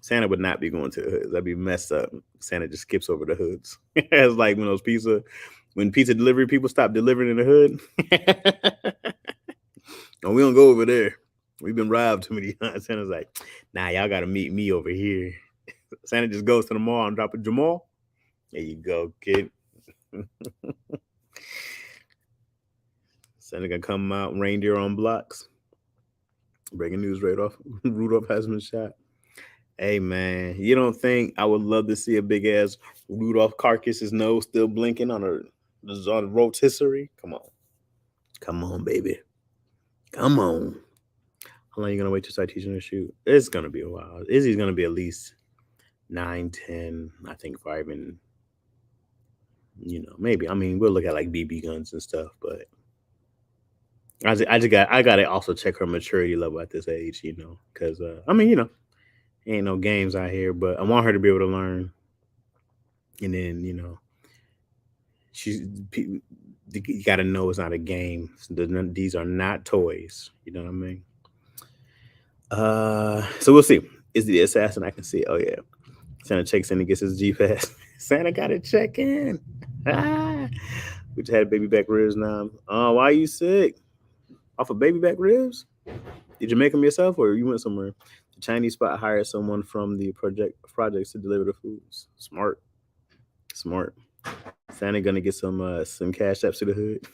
Santa would not be going to the hoods. That'd be messed up. Santa just skips over the hoods. It's like when pizza delivery people stop delivering in the hood. And we don't go over there. We've been robbed too many times. Santa's like, nah, y'all got to meet me over here. Santa just goes to the mall and drop a Jamal. There you go, kid. Santa gonna come out, reindeer on blocks. Breaking news right off. Rudolph has been shot. Hey man, you don't think I would love to see a big ass Rudolph carcass, his nose still blinking on a rotisserie? Come on, baby, come on. How long are you gonna wait to start teaching her to shoot? It's gonna be a while. Izzy's gonna be at least 9, 10. I think 5, and maybe. I mean, we'll look at like BB guns and stuff, but I gotta also check her maturity level at this age, because ain't no games out here, but I want her to be able to learn. And then, you got to know it's not a game. These are not toys. You know what I mean? So we'll see. Is the assassin? I can see. Oh yeah, Santa checks in and gets his G pass. Santa got to check in. We just had baby back ribs now. Oh, why are you sick? Off of baby back ribs? Did you make them yourself, or you went somewhere? The Chinese spot hired someone from the projects to deliver the foods. Smart. Santa gonna get some cash apps to the hood.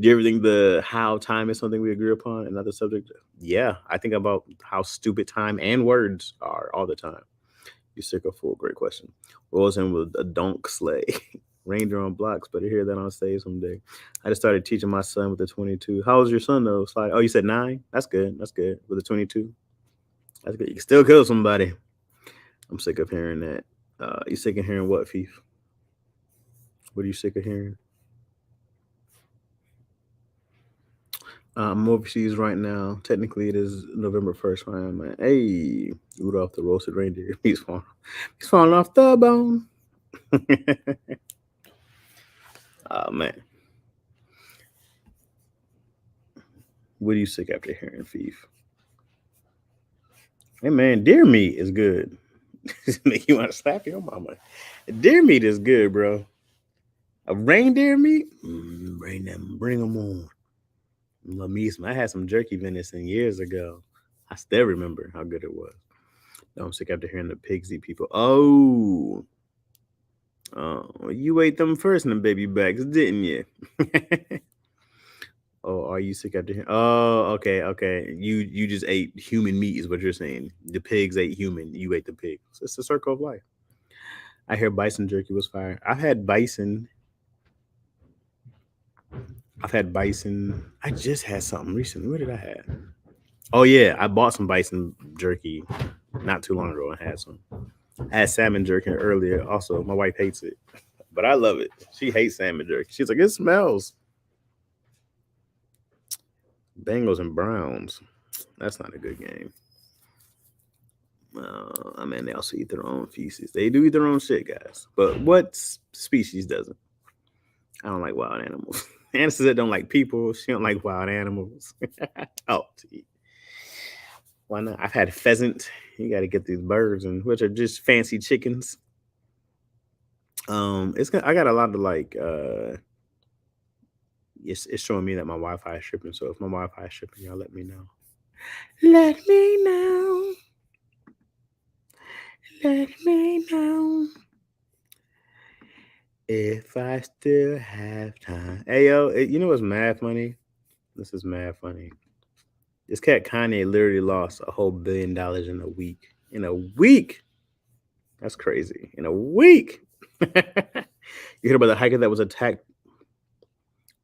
Do you ever think the how time is something we agree upon? Another subject? Yeah, I think about how stupid time and words are all the time. You sick or fool? Great question. Rolls in with a donk sleigh. Reindeer on blocks, but I hear that on stage someday. I just started teaching my son with the 22. How old's your son though? It's like, oh, you said 9? That's good. That's good. With the 22. That's good. You can still kill somebody. I'm sick of hearing that. You sick of hearing what, Fief? What are you sick of hearing? I'm overseas right now. Technically, it is November 1st where I'm at. Hey, Rudolph the roasted reindeer. He's falling off the bone. Oh, man. What are you sick after hearing, Fief? Hey, man, deer meat is good. Make you want to slap your mama. Deer meat is good, bro. A reindeer meat? Bring them on. Love me some. I had some jerky venison years ago. I still remember how good it was. No, I'm sick after hearing the pigs eat people. Oh, you ate them first in the baby bags, didn't you? Oh, are you sick after hearing? Oh, okay. You just ate human meat, is what you're saying. The pigs ate human. You ate the pigs. It's the circle of life. I hear bison jerky was fire. I've had bison. I just had something recently. What did I have? Oh yeah, I bought some bison jerky not too long ago and had some. I had salmon jerky earlier. Also, my wife hates it, but I love it. She hates salmon jerky. She's like, it smells. Bengals and Browns. That's not a good game. I mean, they also eat their own feces. They do eat their own shit, guys. But what species doesn't? I don't like wild animals. Anna says I don't like people. She don't like wild animals. Oh, why not? I've had pheasant. You got to get these birds, and which are just fancy chickens. I got a lot of like. It's showing me that my Wi-Fi is tripping. So if my Wi-Fi is tripping, y'all let me know. Let me know. Let me know if I still have time. Hey, yo, you know what's mad funny? This is mad funny. This cat Kanye literally lost a whole $1 billion in a week. In a week! That's crazy. In a week! You heard about the hiker that was attacked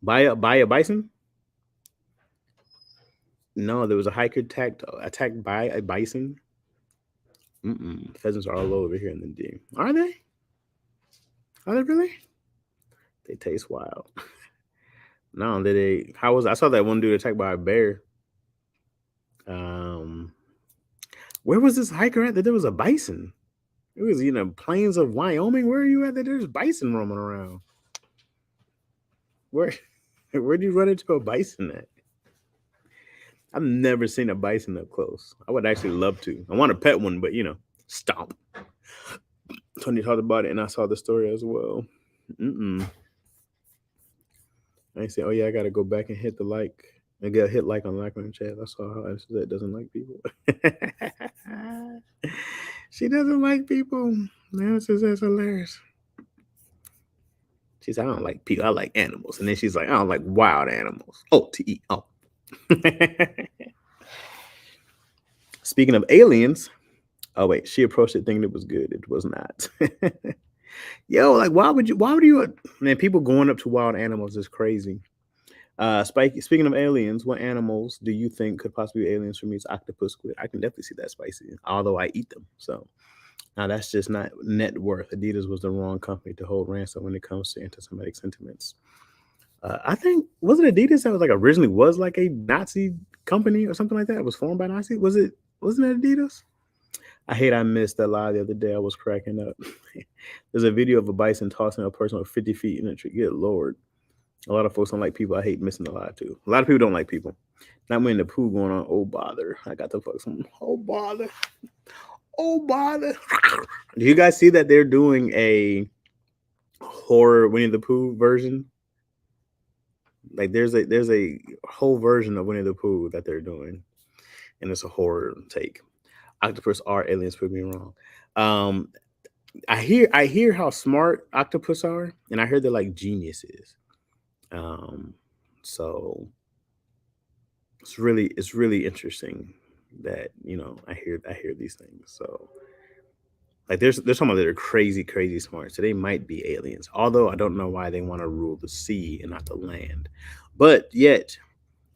by a bison? No, there was a hiker attacked by a bison. Pheasants are all over here in the D. Are they? Are they really? They taste wild. No, did they? How was? I saw that one dude attacked by a bear. Where was this hiker at? That there was a bison. It was plains of Wyoming. Where are you at? That there's bison roaming around. Where did you run into a bison at? I've never seen a bison up close. I would actually love to. I want to pet one, but stomp. Tony talked about it, and I saw the story as well. I say, oh yeah, I gotta go back and hit the like. I get hit like on like on the chat. I saw how that doesn't like people. She doesn't like people. That's hilarious. She said, I don't like people. I like animals. And then she's like, I don't like wild animals. O-T-E-O. Speaking of aliens. Oh wait, she approached it thinking it was good. It was not. Yo, like why would you? Man, people going up to wild animals is crazy. Speaking of aliens, what animals do you think could possibly be aliens for me? It's octopus, squid. I can definitely see that spicy, although I eat them. So now that's just not net worth. Adidas was the wrong company to hold ransom when it comes to anti-Semitic sentiments. I think was it Adidas that was like originally was like a Nazi company or something like that? It was formed by Nazis. Wasn't it Adidas? I missed that live the other day. I was cracking up. There's a video of a bison tossing a person with 50 feet in a tree. Good Lord. A lot of folks don't like people. I hate missing the live too. A lot of people don't like people. Not when the poo going on. Oh, bother. I got to fuck some. Oh, bother. Oh, bother. Do you guys see that they're doing a horror Winnie the Pooh version? Like there's a whole version of Winnie the Pooh that they're doing. And it's a horror take. Octopus are aliens, prove me wrong. I hear how smart octopus are, and I heard they're like geniuses. So it's really interesting that I hear these things. So like there's some of that are crazy smart. So they might be aliens. Although I don't know why they want to rule the sea and not the land. But yet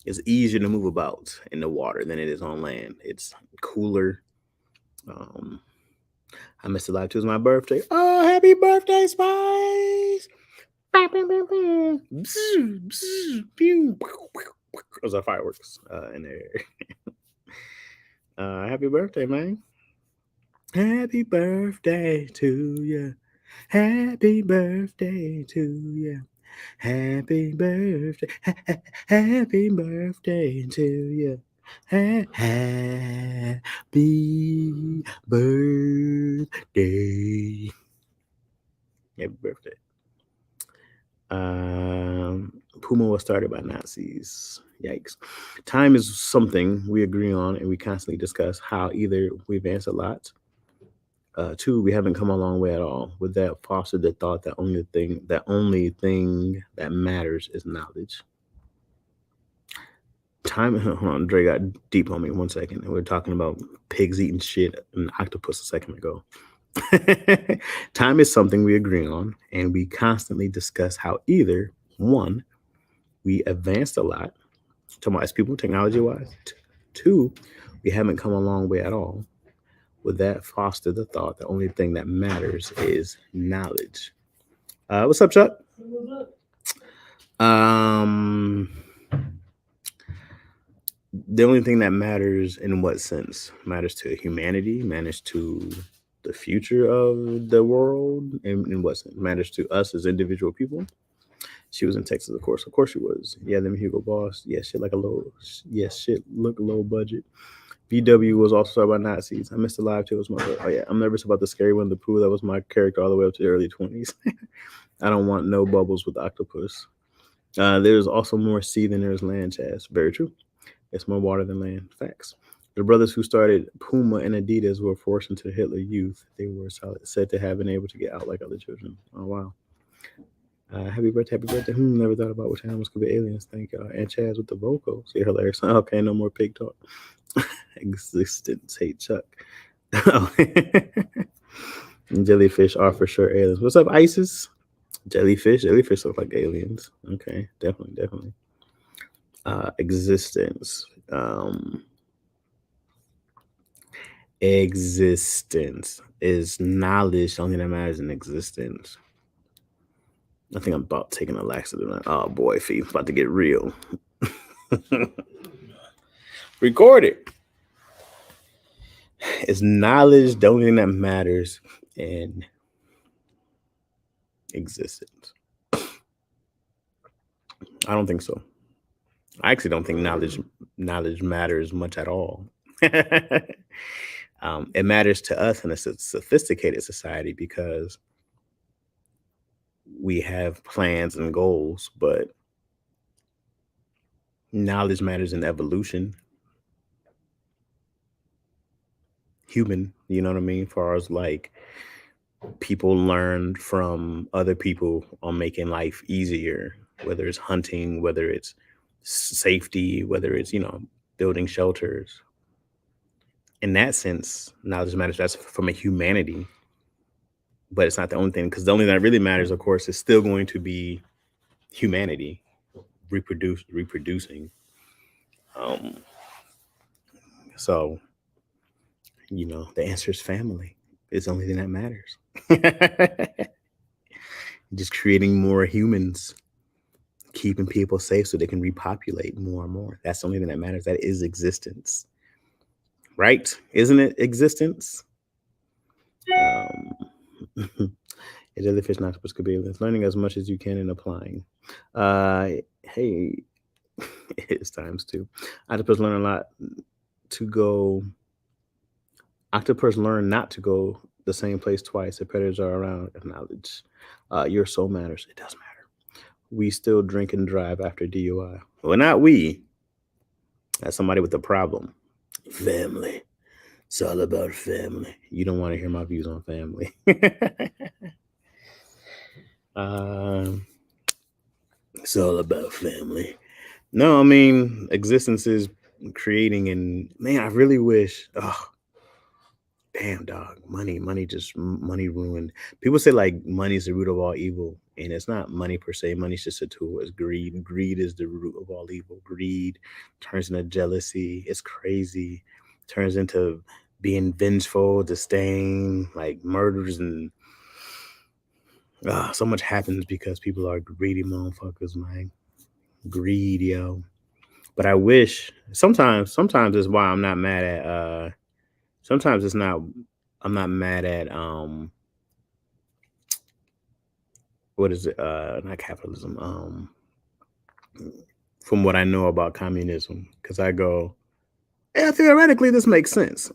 it's easier to move about in the water than it is on land. It's cooler. I missed it live too. It was my birthday. Oh, happy birthday, Spice! Those are fireworks in there. Happy birthday, man. Happy birthday to you. Happy birthday to you. Happy birthday. Happy birthday to you. Happy birthday. Happy birthday. Puma was started by Nazis. Yikes. Time is something we agree on and we constantly discuss how either we advance a lot, two, we haven't come a long way at all. With that fostered the thought that only thing that matters is knowledge. Time, hold on, Dre got deep on me 1 second. We were talking about pigs eating shit and octopus a second ago. Time is something we agree on, and we constantly discuss how either one, we advanced a lot, talking about as people, technology wise. Two, we haven't come a long way at all. With that, foster the thought the only thing that matters is knowledge. What's up, Chuck? The only thing that matters in what sense? Matters to humanity, matters to the future of the world, and in what sense? Matters to us as individual people. She was in Texas, of course. Of course she was. Yeah, them Hugo Boss. Yeah, shit look a low budget. VW was also started by Nazis. I missed the live too. It was my oh yeah. I'm nervous about the scary one, the Pooh. That was my character all the way up to the early 20s. I don't want no bubbles with octopus. There's also more sea than there's land, Chaz. Very true. It's more water than land. Facts. The brothers who started Puma and Adidas were forced into Hitler Youth. They were said to have been able to get out like other children. Oh wow! Happy birthday, happy birthday. Never thought about which animals could be aliens. Thank y'all. And Chaz with the vocals. See, hilarious. Okay, no more pig talk. Existence. Hey, Chuck. Jellyfish are for sure aliens. What's up, Isis? Jellyfish. Jellyfish look like aliens. Okay, definitely. Existence. Existence is knowledge. The only thing that matters in existence. I think I'm about taking a laxative. Oh boy, Fee, it's about to get real. Record it. Is knowledge the only thing that matters in existence? I don't think so. I actually don't think knowledge matters much at all. It matters to us in a sophisticated society because we have plans and goals, but knowledge matters in evolution. Human, you know what I mean? Far as like people learned from other people on making life easier, whether it's hunting, whether it's safety, whether it's, building shelters. In that sense, knowledge matters. That's from a humanity, but it's not the only thing, because the only thing that really matters, of course, is still going to be humanity, reproducing. So, the answer is family. It's the only thing that matters. Just creating more humans, keeping people safe so they can repopulate more and more. That's the only thing that matters. That is existence. Right? Isn't it existence? A jellyfish and octopus could be aliens. Learning as much as you can and applying. Hey, it's times two. Octopus learn a lot to go. Octopus learn not to go the same place twice. If predators are around, acknowledge. Your soul matters. It does matter. We still drink and drive after DUI. Well, not we. That's somebody with a problem. Family. It's all about family. You don't want to hear my views on family. It's all about family. No, I mean, existence is creating, and man, I really wish. Oh, damn, dog. Money ruined. People say like money's the root of all evil, and it's not money per se. Money's just a tool. It's greed. Greed is the root of all evil. Greed turns into jealousy. It's crazy. Turns into being vengeful, disdain, like murders, and so much happens because people are greedy motherfuckers, man. Greed, yo. But I wish sometimes is why I'm not mad at sometimes it's not I'm not mad at what is it? Not capitalism. From what I know about communism, because I go, yeah, theoretically this makes sense.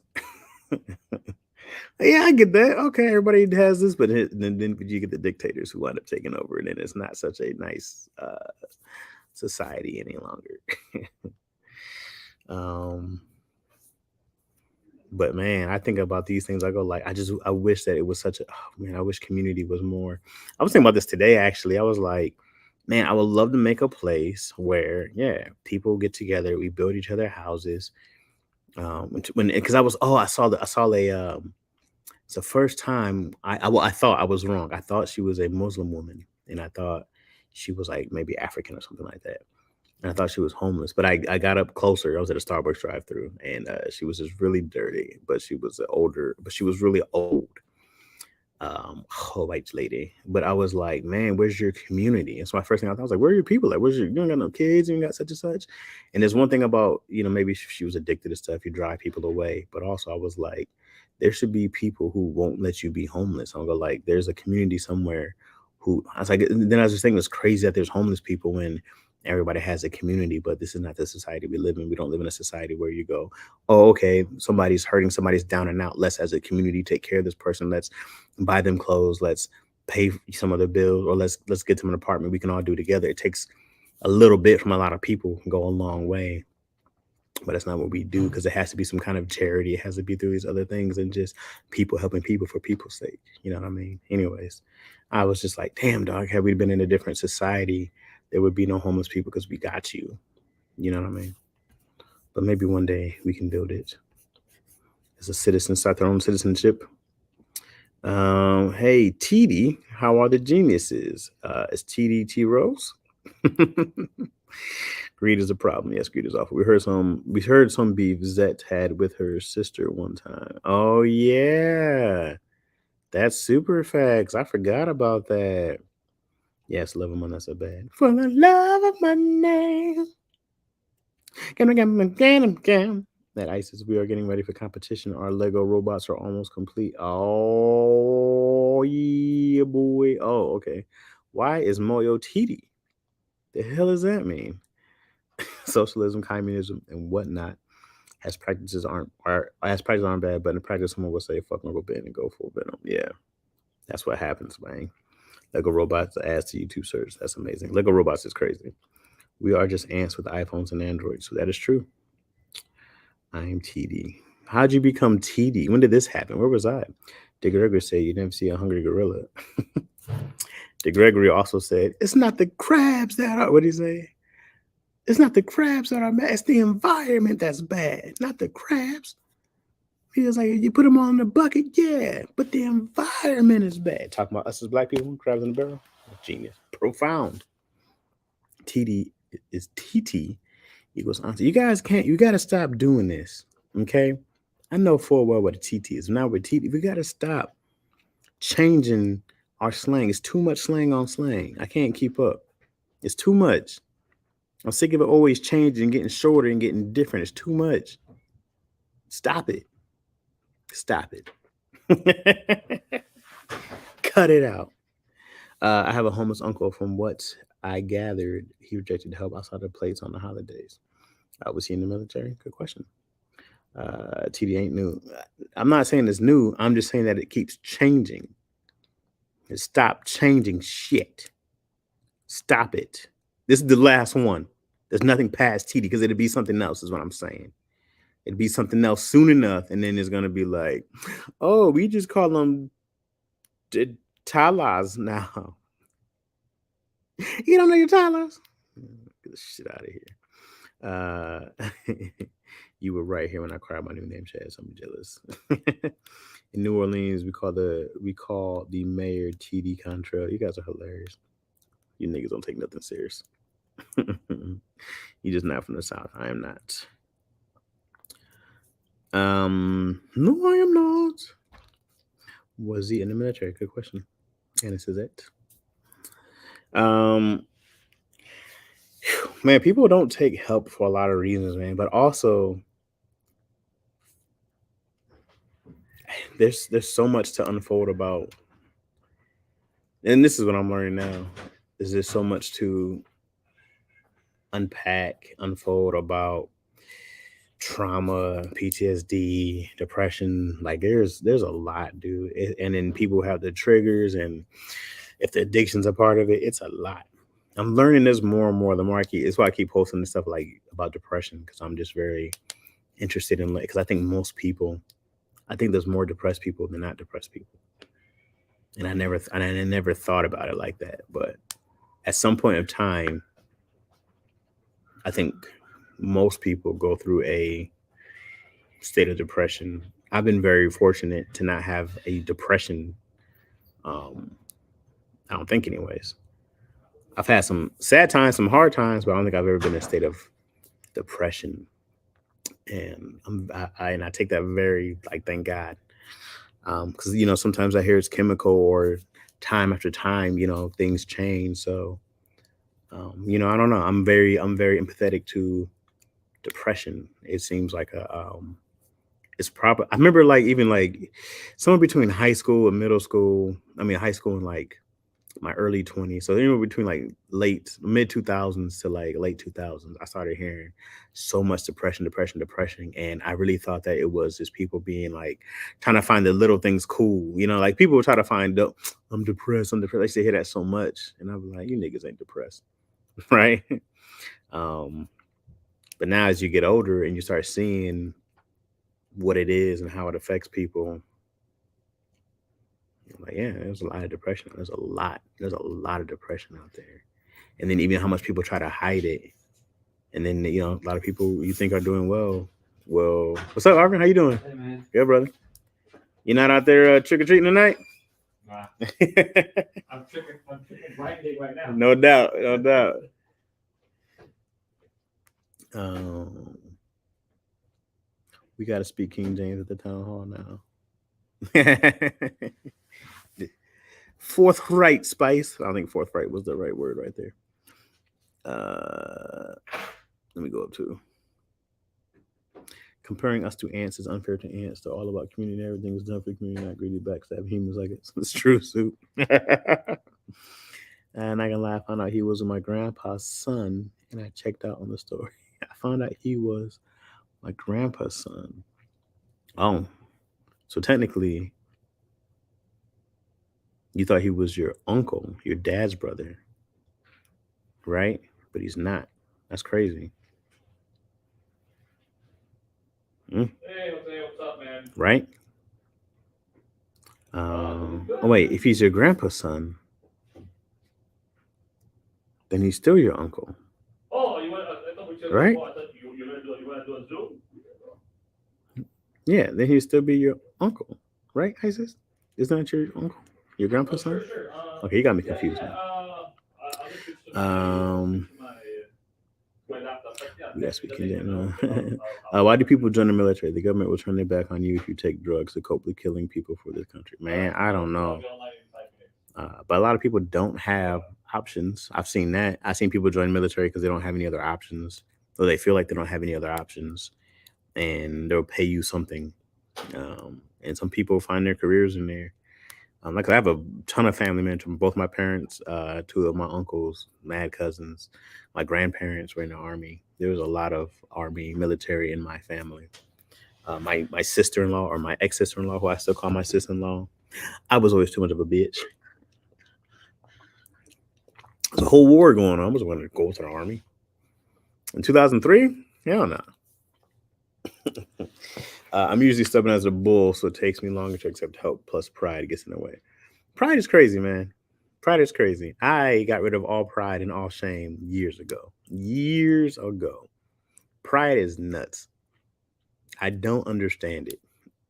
Yeah, I get that. Okay, everybody has this, but then you get the dictators who wind up taking over, and then it's not such a nice society any longer. But man, I think about these things. I go like, I wish that it was such a, oh man, I wish community was more. I was thinking about this today, actually. I was like, man, I would love to make a place where, yeah, people get together, we build each other houses. Because I saw a, it's the first time I thought I was wrong. I thought she was a Muslim woman, and I thought she was like maybe African or something like that. And I thought she was homeless, but I got up closer. I was at a Starbucks drive-through, and she was just really dirty, but she was she was really old, white lady. But I was like, man, where's your community? And so my first thing I thought, I was like, where are your people? Like, you don't got no kids, you ain't got such and such. And there's one thing about, maybe she was addicted to stuff, you drive people away. But also I was like, there should be people who won't let you be homeless. I'll go like, there's a community somewhere who, I was like, then I was just thinking it's crazy that there's homeless people when everybody has a community, but this is not the society we live in. We don't live in a society where you go, oh, okay, somebody's hurting, somebody's down and out. Let's, as a community, take care of this person. Let's buy them clothes. Let's pay some of their bills, or let's get them an apartment we can all do together. It takes a little bit from a lot of people, can go a long way. but that's not what we do because it has to be some kind of charity. It has to be through these other things and just people helping people for people's sake. You know what I mean? Anyways, I was just like, damn, dog, had we been in a different society, there would be no homeless people because we got you. You know what I mean? But maybe one day we can build it as a citizen, start their own citizenship. Hey, TD, how are the geniuses? Is TD T Rose? Greed is a problem. Yes, greed is awful. We heard some beef Zet had with her sister one time. Oh yeah. That's super facts. I forgot about that. Yes, love of money, that's so bad. For the love of money. That ISIS, we are getting ready for competition. Our Lego robots are almost complete. Oh yeah, boy. Oh, okay. Why is Moyo TD? The hell does that mean? Socialism, communism, and whatnot as practices aren't bad, but in practice someone will say fuck Uncle Ben and go full venom. Yeah, that's what happens, man. Lego robots adds to YouTube search. That's amazing. Lego robots is crazy. We are just ants with iPhones and Androids. So that is true. I'm TD. How'd you become TD? When did this happen? Where was I? Dick Gregory said you didn't see a hungry gorilla. Dick Gregory also said, it's not the crabs that are, what did he say? It's not the crabs that are bad. It's the environment that's bad, not the crabs. He was like, you put them all in the bucket, yeah, but the environment is bad. Talking about us as black people, crabs in the barrel. Genius. Profound. TD is TT equals answer. You guys you got to stop doing this, okay? I know full well what a TT is. Now with TT, we got to stop changing our slang. It's too much slang on slang. I can't keep up. It's too much. I'm sick of it always changing, getting shorter and getting different. It's too much. Stop it. Stop it. Cut it out. I have a homeless uncle. From what I gathered, he rejected to help outside the plates on the holidays. Was he in the military? Good question. TD ain't new. I'm not saying it's new. I'm just saying that it keeps changing. Stop changing shit. Stop it. This is the last one. There's nothing past TD because it'd be something else, is what I'm saying. It'd be something else soon enough, and then it's gonna be like, oh, we just call them Talas now. You don't know your Talas? Get the shit out of here. You were right here when I cried my new name, Chad. So I'm jealous. In New Orleans, we call the mayor TD Contrail. You guys are hilarious. You niggas don't take nothing serious. You just not from the South. I am not. No, I am not. Was he in the military? Good question. And this is it. Man, people don't take help for a lot of reasons, man. But also, there's so much to unfold about, and this is what I'm learning now. Is there's so much to unpack, unfold about trauma, PTSD, depression. Like there's a lot, dude. And then people have the triggers, and if the addiction's a part of it, it's a lot. I'm learning this more and more. The more I keep, it's why I keep posting this stuff like about depression, because I'm just very interested in, like, because I think there's more depressed people than not depressed people, and I never thought about it like that. But at some point of time, I think most people go through a state of depression. I've been very fortunate to not have a depression. I don't think, anyways. I've had some sad times, some hard times, but I don't think I've ever been in a state of depression. And I take that very, like, thank God, because sometimes I hear it's chemical, or time after time, things change. So I don't know. I'm very empathetic to depression. It seems like it's proper. I remember, like, even like somewhere between high school and middle school. I mean, high school and like my early 20s. So between like mid 2000s to like late 2000s, I started hearing so much depression. And I really thought that it was just people being like trying to find the little things cool. Like people would try to find, I'm depressed. I used to hear that so much. And I was like, you niggas ain't depressed. Right. But But now as you get older and you start seeing what it is and how it affects people, like, yeah, there's a lot of depression. There's a lot of depression out there. And then even how much people try to hide it. And then, a lot of people you think are doing well. Well, what's up, Arvin? How you doing? Hey man, Good, brother. You're not out there trick-or-treating tonight? nah, I'm tricking blind date right now. No doubt, no doubt. We got to speak King James at the town hall now. Forthright, Spice. I think forthright was the right word right there. Let me go up to. Comparing us to ants is unfair to ants. They're all about community and everything is done for the community, not greedy backstab humans like it's true, Soup. And I can lie, I found out he was my grandpa's son, and I checked out on the story. I found out he was my grandpa's son. Oh, so technically, you thought he was your uncle, your dad's brother, right? But he's not. That's crazy. Hey, what's up, man? Right? Oh wait, if he's your grandpa's son, then he's still your uncle. Oh, you want? I thought we just. Right? Oh, I thought you want to do a Zoom. Yeah, then he'd still be your uncle, right, Isis? Isn't that your uncle, your grandpa's son? Sure. Okay, you got me confused. Yes, we can. Why do people join the military? The government will turn their back on you if you take drugs to cope with killing people for this country. Man, I don't know. But a lot of people don't have options. I've seen that. I've seen people join the military because they don't have any other options, or they feel like they don't have any other options, and they'll pay you something. And some people find their careers in there. Like I have a ton of family members from both my parents, two of my uncles, mad cousins, my grandparents were in the army. There was a lot of army military in my family. My sister-in-law, or my ex-sister-in-law, who I still call my sister-in-law, I was always too much of a bitch. There's a whole war going on. I was going to go to the army. In 2003? Hell no. I'm usually stubborn as a bull, so it takes me longer to accept help, plus pride gets in the way. Pride is crazy, man. Pride is crazy. I got rid of all pride and all shame years ago. Years ago. Pride is nuts. I don't understand it.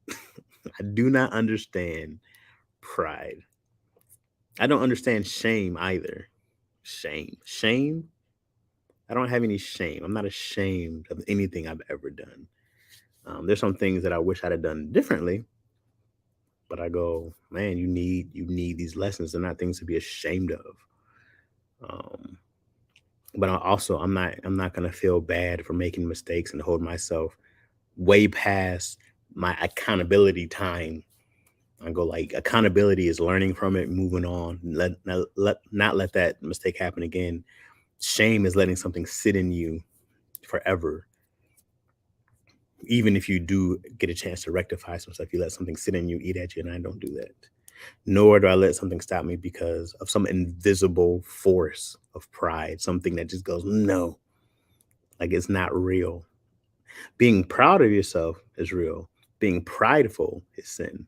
I do not understand pride. I don't understand shame either. Shame? I don't have any shame. I'm not ashamed of anything I've ever done. There's some things that I wish I'd have done differently, but I go, man, you need these lessons. They're not things to be ashamed of. But I'm not gonna feel bad for making mistakes and hold myself way past my accountability time. I go, like, accountability is learning from it, moving on, not let that mistake happen again. Shame is letting something sit in you forever. Even if you do get a chance to rectify some stuff, you let something sit in you, eat at you, and I don't do that. Nor do I let something stop me because of some invisible force of pride, something that just goes, no, like it's not real. Being proud of yourself is real. Being prideful is sin.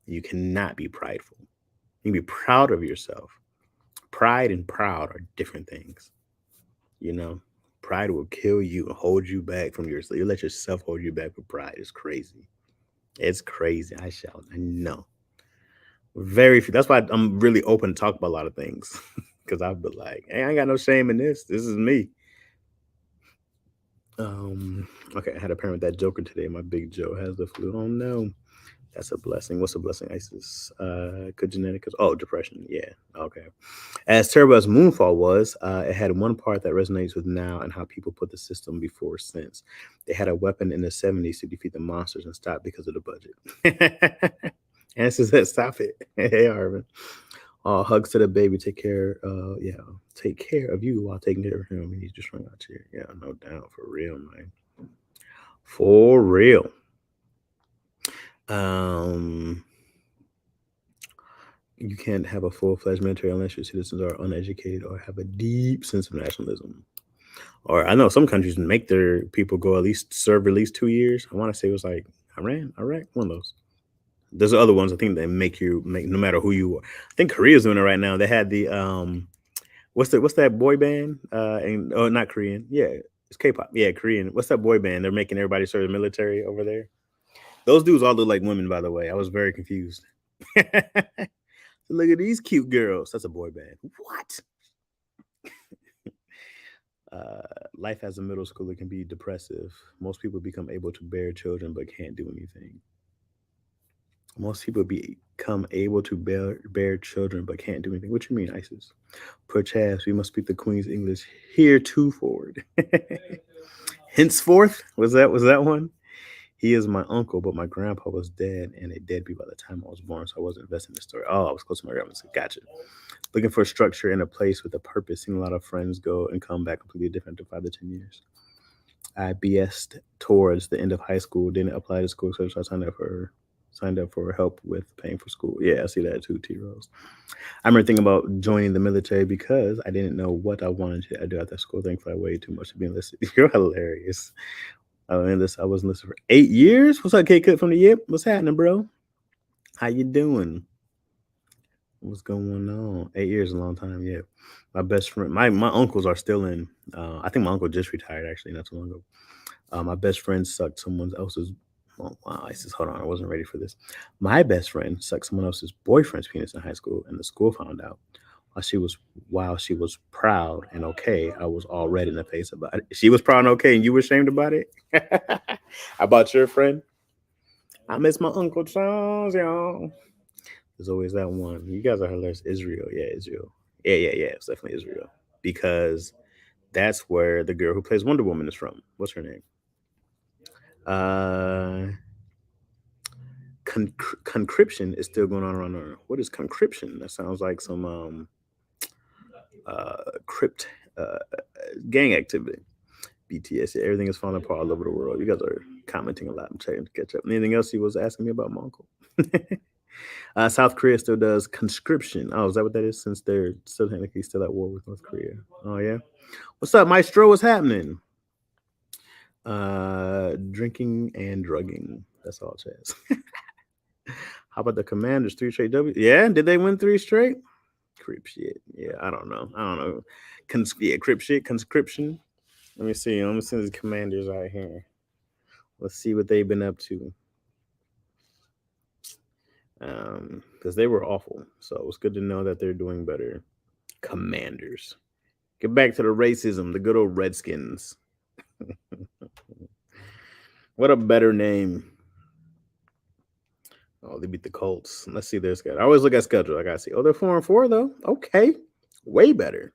You cannot be prideful. You can be proud of yourself. Pride and proud are different things. Pride will kill you and hold you back from yourself. You let yourself hold you back with pride. It's crazy. It's crazy. I know. Very few. That's why I'm really open to talk about a lot of things. Because I've been like, hey, I ain't got no shame in this. This is me. Okay, I had a parent with that joker today. My big Joe has the flu. Oh no. That's a blessing. What's a blessing, Isis? Good genetics. Oh, depression. Yeah. Okay. As terrible as Moonfall was, it had one part that resonates with now and how people put the system before sense. They had a weapon in the 70s to defeat the monsters and stop because of the budget. Answer said, stop it. Hey, Arvin. Hugs to the baby. Take care. Take care of you while taking care of him. He's just running out here. Yeah, no doubt. For real, man. For real. You can't have a full-fledged military unless your citizens are uneducated or have a deep sense of nationalism. Or I know some countries make their people go serve at least 2 years. I want to say it was like Iran, Iraq, one of those. There's other ones I think that make you make no matter who you are. I think Korea's doing it right now. They had the what's that boy band? And oh, not Korean. Yeah, it's K-pop. Yeah, Korean. What's that boy band? They're making everybody serve the military over there. Those dudes all look like women, by the way. I was very confused. Look at these cute girls. That's a boy band. What? Uh, Life as a middle schooler can be depressive. Most people become able to bear children but can't do anything. Most people become able to bear children but can't do anything. What you mean, ISIS? Perchance we must speak the Queen's English heretofore. Henceforth, was that one? He is my uncle, but my grandpa was dead and a deadbeat by the time I was born, so I wasn't invested in the story. Oh, I was close to my grandma. Gotcha. Looking for a structure and a place with a purpose. Seeing a lot of friends go and come back completely different to 5 to 10 years. I BS'd towards the end of high school, didn't apply to school, so I signed up for help with paying for school. Yeah, I see that too, T Rose. I remember thinking about joining the military because I didn't know what I wanted to do after school. Thankfully, I weighed too much to be enlisted. You're hilarious. I was enlisted for 8 years. What's up, K Cut from the Yip? What's happening, bro? How you doing? What's going on? 8 years is a long time. Yeah, my best friend, my uncles are still in. I think my uncle just retired actually not too long ago. My best friend sucked someone else's. Oh, wow, I says, hold on, I wasn't ready for this. My best friend sucked someone else's boyfriend's penis in high school, and the school found out. While she was proud and okay, I was all red in the face about it. She was proud and okay, and you were ashamed about it. How about your friend? I miss my Uncle Charles, y'all. There's always that one. You guys are hilarious. Israel, yeah, Israel. Yeah. It's definitely Israel because that's where the girl who plays Wonder Woman is from. What's her name? Uh, Concryption is still going on around there. What is concryption? That sounds like some crypt gang activity. BTS, yeah, everything is falling apart all over the world. You guys are commenting a lot. I'm trying to catch up. Anything else you was asking me about my uncle? South Korea still does conscription. Oh, is that what that is? Since they're still technically still at war with North Korea. Oh yeah. What's up, Maestro? What's happening? Drinking and drugging. That's all it says. How about the Commanders? 3 straight W. Yeah, did they win 3 straight? Crip shit. Yeah, I don't know. Crip shit. Conscription. Let me see. Let me see the Commanders out here. Let's see what they've been up to. Because they were awful. So it's good to know that they're doing better. Commanders. Get back to the racism, the good old Redskins. What a better name. Oh, they beat the Colts. Let's see their schedule. I always look at schedule. I gotta see. Oh, they're 4-4 though. Okay, way better.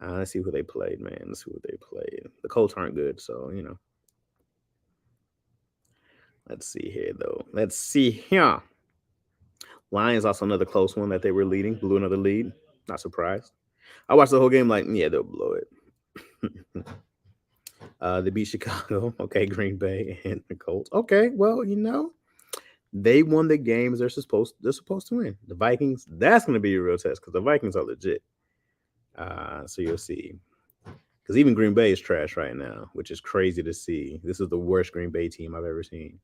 Let's see who they played, man. Let's see who they played. The Colts aren't good, so you know. Let's see here though. Let's see here. Lions also another close one that they were leading. Blew another lead. Not surprised. I watched the whole game like, yeah, they'll blow it. They beat Chicago. Okay, Green Bay and the Colts. Okay, well, you know, they won the games they're supposed to win. The Vikings, that's going to be a real test because the Vikings are legit. So you'll see. Because even Green Bay is trash right now, which is crazy to see. This is the worst Green Bay team I've ever seen.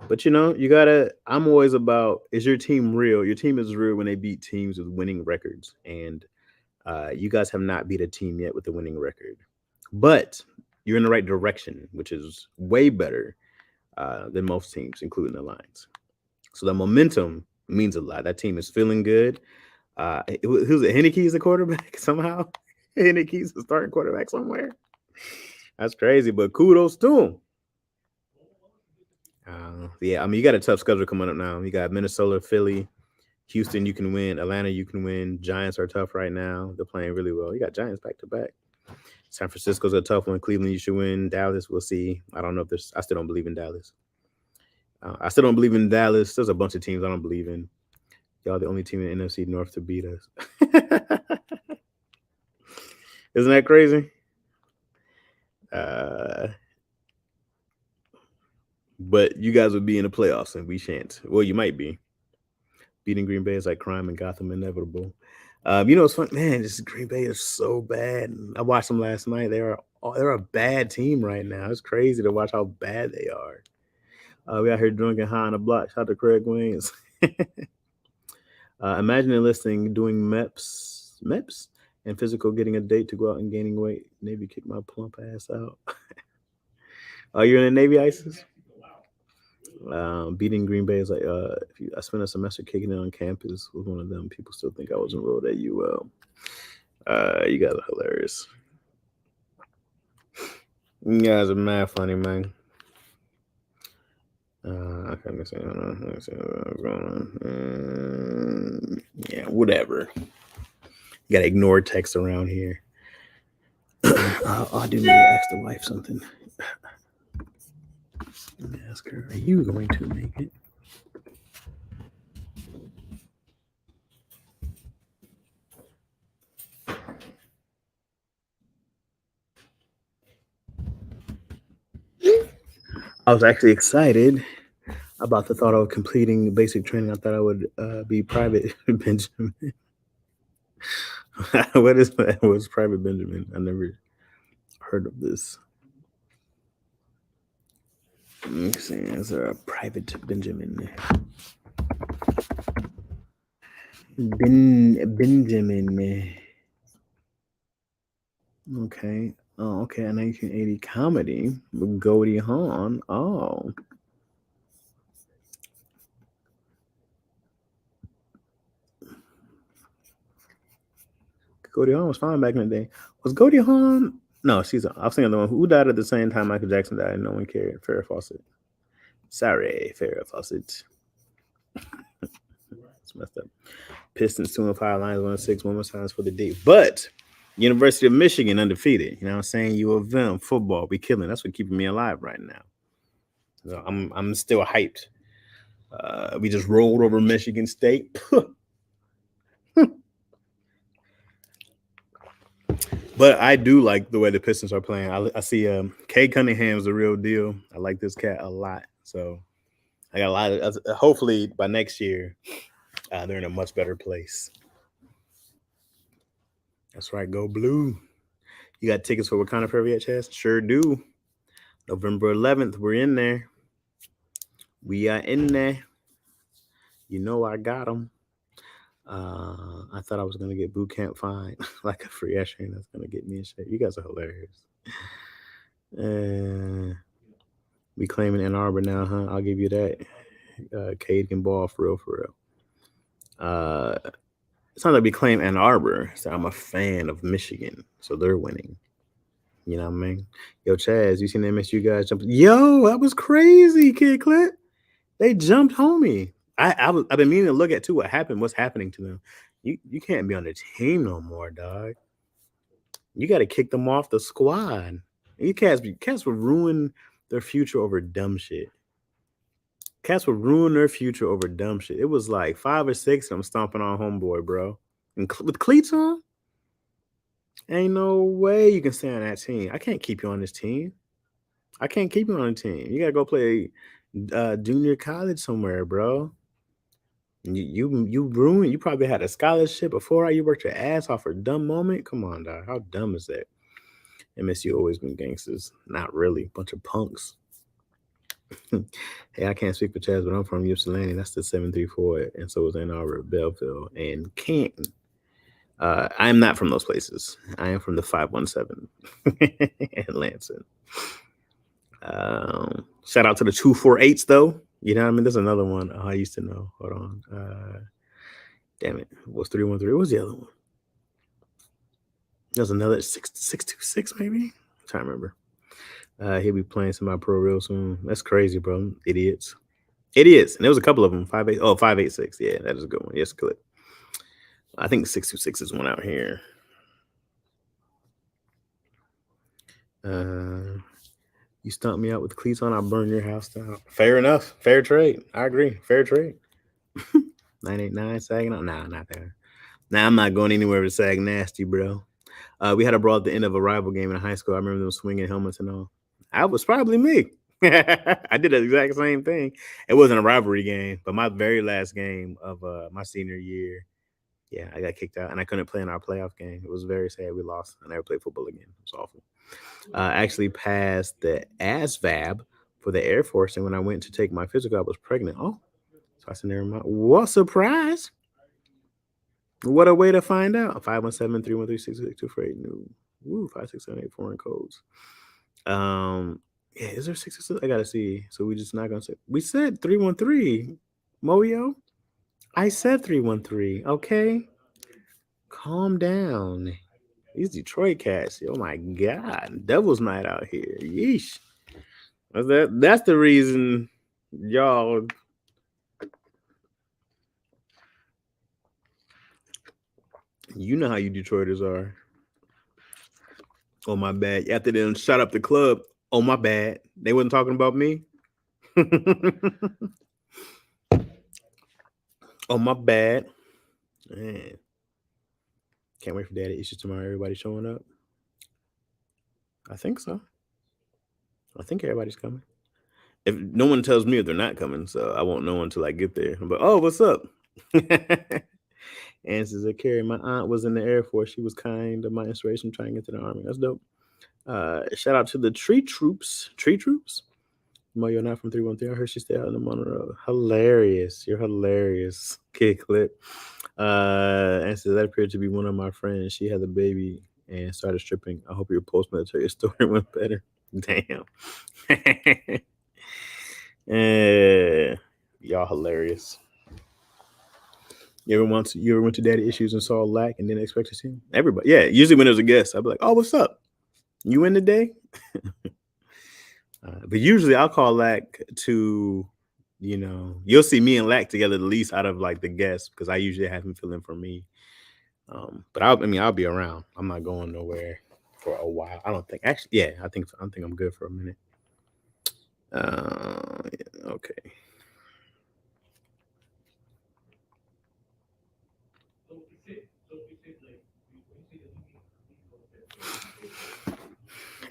But you know, I'm always about, is your team real? Your team is real when they beat teams with winning records. And you guys have not beat a team yet with a winning record. But you're in the right direction, which is way better than most teams, including the Lions. So the momentum means a lot. That team is feeling good. Who's it? Heineke's the quarterback somehow. Heineke's the starting quarterback somewhere. That's crazy, but kudos to him. Yeah, I mean, you got a tough schedule coming up now. You got Minnesota, Philly, Houston, you can win. Atlanta, you can win. Giants are tough right now. They're playing really well. You got Giants back to back. San Francisco's a tough one. Cleveland, you should win. Dallas, we'll see. I don't know if there's. I still don't believe in Dallas. I still don't believe in Dallas. There's a bunch of teams I don't believe in. Y'all the only team in the NFC North to beat us. Isn't that crazy? But you guys would be in the playoffs and we shan't. Well, you might be. Beating Green Bay is like crime and Gotham inevitable. You know, it's fun, man. This Green Bay is so bad. I watched them last night. They're a bad team right now. It's crazy to watch how bad they are. We out here drinking high on the block. Shout out to Craig Waynes. Imagine enlisting, doing MEPS, and physical, getting a date to go out and gaining weight. Navy kick my plump ass out. You're in the Navy, ISIS? Beating Green Bay is like I spent a semester kicking it on campus with one of them. People still think I was enrolled at UL. You guys are hilarious. You guys are mad funny, man. Okay, let me see what's going on. Yeah, whatever. You gotta ignore text around here. I do need to ask the wife something. Let me ask her, are you going to make it? I was actually excited about the thought of completing basic training. I thought I would be Private Benjamin. What's Private Benjamin? I never heard of this. Let me see. Is there a Private Benjamin? Benjamin. Okay. Oh, okay. A 1980 comedy with Goldie Hawn. Oh. Goldie Hawn was fine back in the day. Was Goldie Hawn? No, I was thinking the one who died at the same time Michael Jackson died and no one cared. Farrah Fawcett. Sorry, Farrah Fawcett. It's messed up. Pistons 2-5, Lions 1-6, one more times for the D. But University of Michigan undefeated. You know what I'm saying? U of M, football, we killing. That's what keeping me alive right now. So I'm still hyped. We just rolled over Michigan State. But I do like the way the Pistons are playing. I see Cade Cunningham's the real deal. I like this cat a lot. So I got a lot of. Hopefully by next year, they're in a much better place. That's right. Go blue. You got tickets for Wakanda Forever yet, Chaz? Sure do. November 11th, we're in there. We are in there. You know I got them. I thought I was gonna get boot camp fine, like a free train that's gonna get me in shape. You guys are hilarious. We claiming Ann Arbor now, huh? I'll give you that. Cade can ball for real. It's not that we claim Ann Arbor. So I'm a fan of Michigan, so they're winning. You know what I mean? Yo, Chaz, you seen the MSU guys jump? Yo, that was crazy, Kid Clip. They jumped homie. I've been meaning to look at too what happened, what's happening to them. You can't be on the team no more, dog. You got to kick them off the squad. You cats will ruin their future over dumb shit. Cats will ruin their future over dumb shit. It was like 5 or 6, and I'm stomping on homeboy, bro. And with cleats on, ain't no way you can stay on that team. I can't keep you on this team. I can't keep you on the team. You gotta go play junior college somewhere, bro. You ruined. You probably had a scholarship before. You worked your ass off for a dumb moment. Come on, dog. How dumb is that? MSU always been gangsters. Not really. Bunch of punks. Hey, I can't speak for Chaz, but I'm from Ypsilanti. That's the 734, and so is Ann Arbor, Belleville, and Canton. I am not from those places. I am from the 517 in Lansing. Shout out to the 248s, though. You know what I mean? There's another one I used to know. Hold on. Damn it. What's 313? What was the other one? There's another 626, maybe? I'm trying to remember. He'll be playing semi-pro real soon. That's crazy, bro. Idiots. Idiots. And there was a couple of them. 586. Yeah, that is a good one. Yes, good. I think 626 is one out here. You stomp me out with cleats on, I'll burn your house down. Fair enough. Fair trade. I agree. Fair trade. 989 sagging out. Nah, not there. Nah, I'm not going anywhere with sag nasty, bro. We had a brawl at the end of a rival game in high school. I remember them swinging helmets and all. I was probably me. I did the exact same thing. It wasn't a rivalry game, but my very last game of my senior year, Yeah, I got kicked out, and I couldn't play in our playoff game. It was very sad. We lost. I never played football again. It was awful. I actually passed the ASVAB for the Air Force, and when I went to take my physical, I was pregnant. Oh, so I said, never mind. What surprise! What a way to find out. 517-313-6628. Woo, 5678 foreign codes. Yeah, is there 666? I gotta see. So we just not gonna say. We said 313. Moyo, I said 313. Okay, calm down. These Detroit cats. Oh my God, Devil's Night out here. Yeesh. That's the reason, y'all. You know how you Detroiters are. Oh my bad. After them shut up the club. Oh my bad. They wasn't talking about me. Oh my bad. Man. Can't wait for daddy issues tomorrow. Everybody showing up. I think so. I think everybody's coming. If no one tells me if they're not coming, so I won't know until I get there. But oh, what's up? Answers that carry. My aunt was in the Air Force. She was kind of my inspiration trying to get to the Army. That's dope. Shout out to the tree troops. Tree troops? Mo, you're not from 313. I heard she stayed out in the Monroe. Hilarious. You're hilarious. Kid clip. Answers that appeared to be one of my friends. She had a baby and started stripping. I hope your post-military story went better. Damn. Y'all hilarious. You ever went to daddy issues and saw Lack and didn't expect to see him? Everybody, yeah. Usually when there's a guest, I'd be like, "Oh, what's up? You in today?" But usually I'll call Lack to, you'll see me and Lack together the least out of like the guests because I usually have him fill in for me. But I'll be around. I'm not going nowhere for a while. I don't think. Actually, yeah, I think I'm good for a minute. Okay.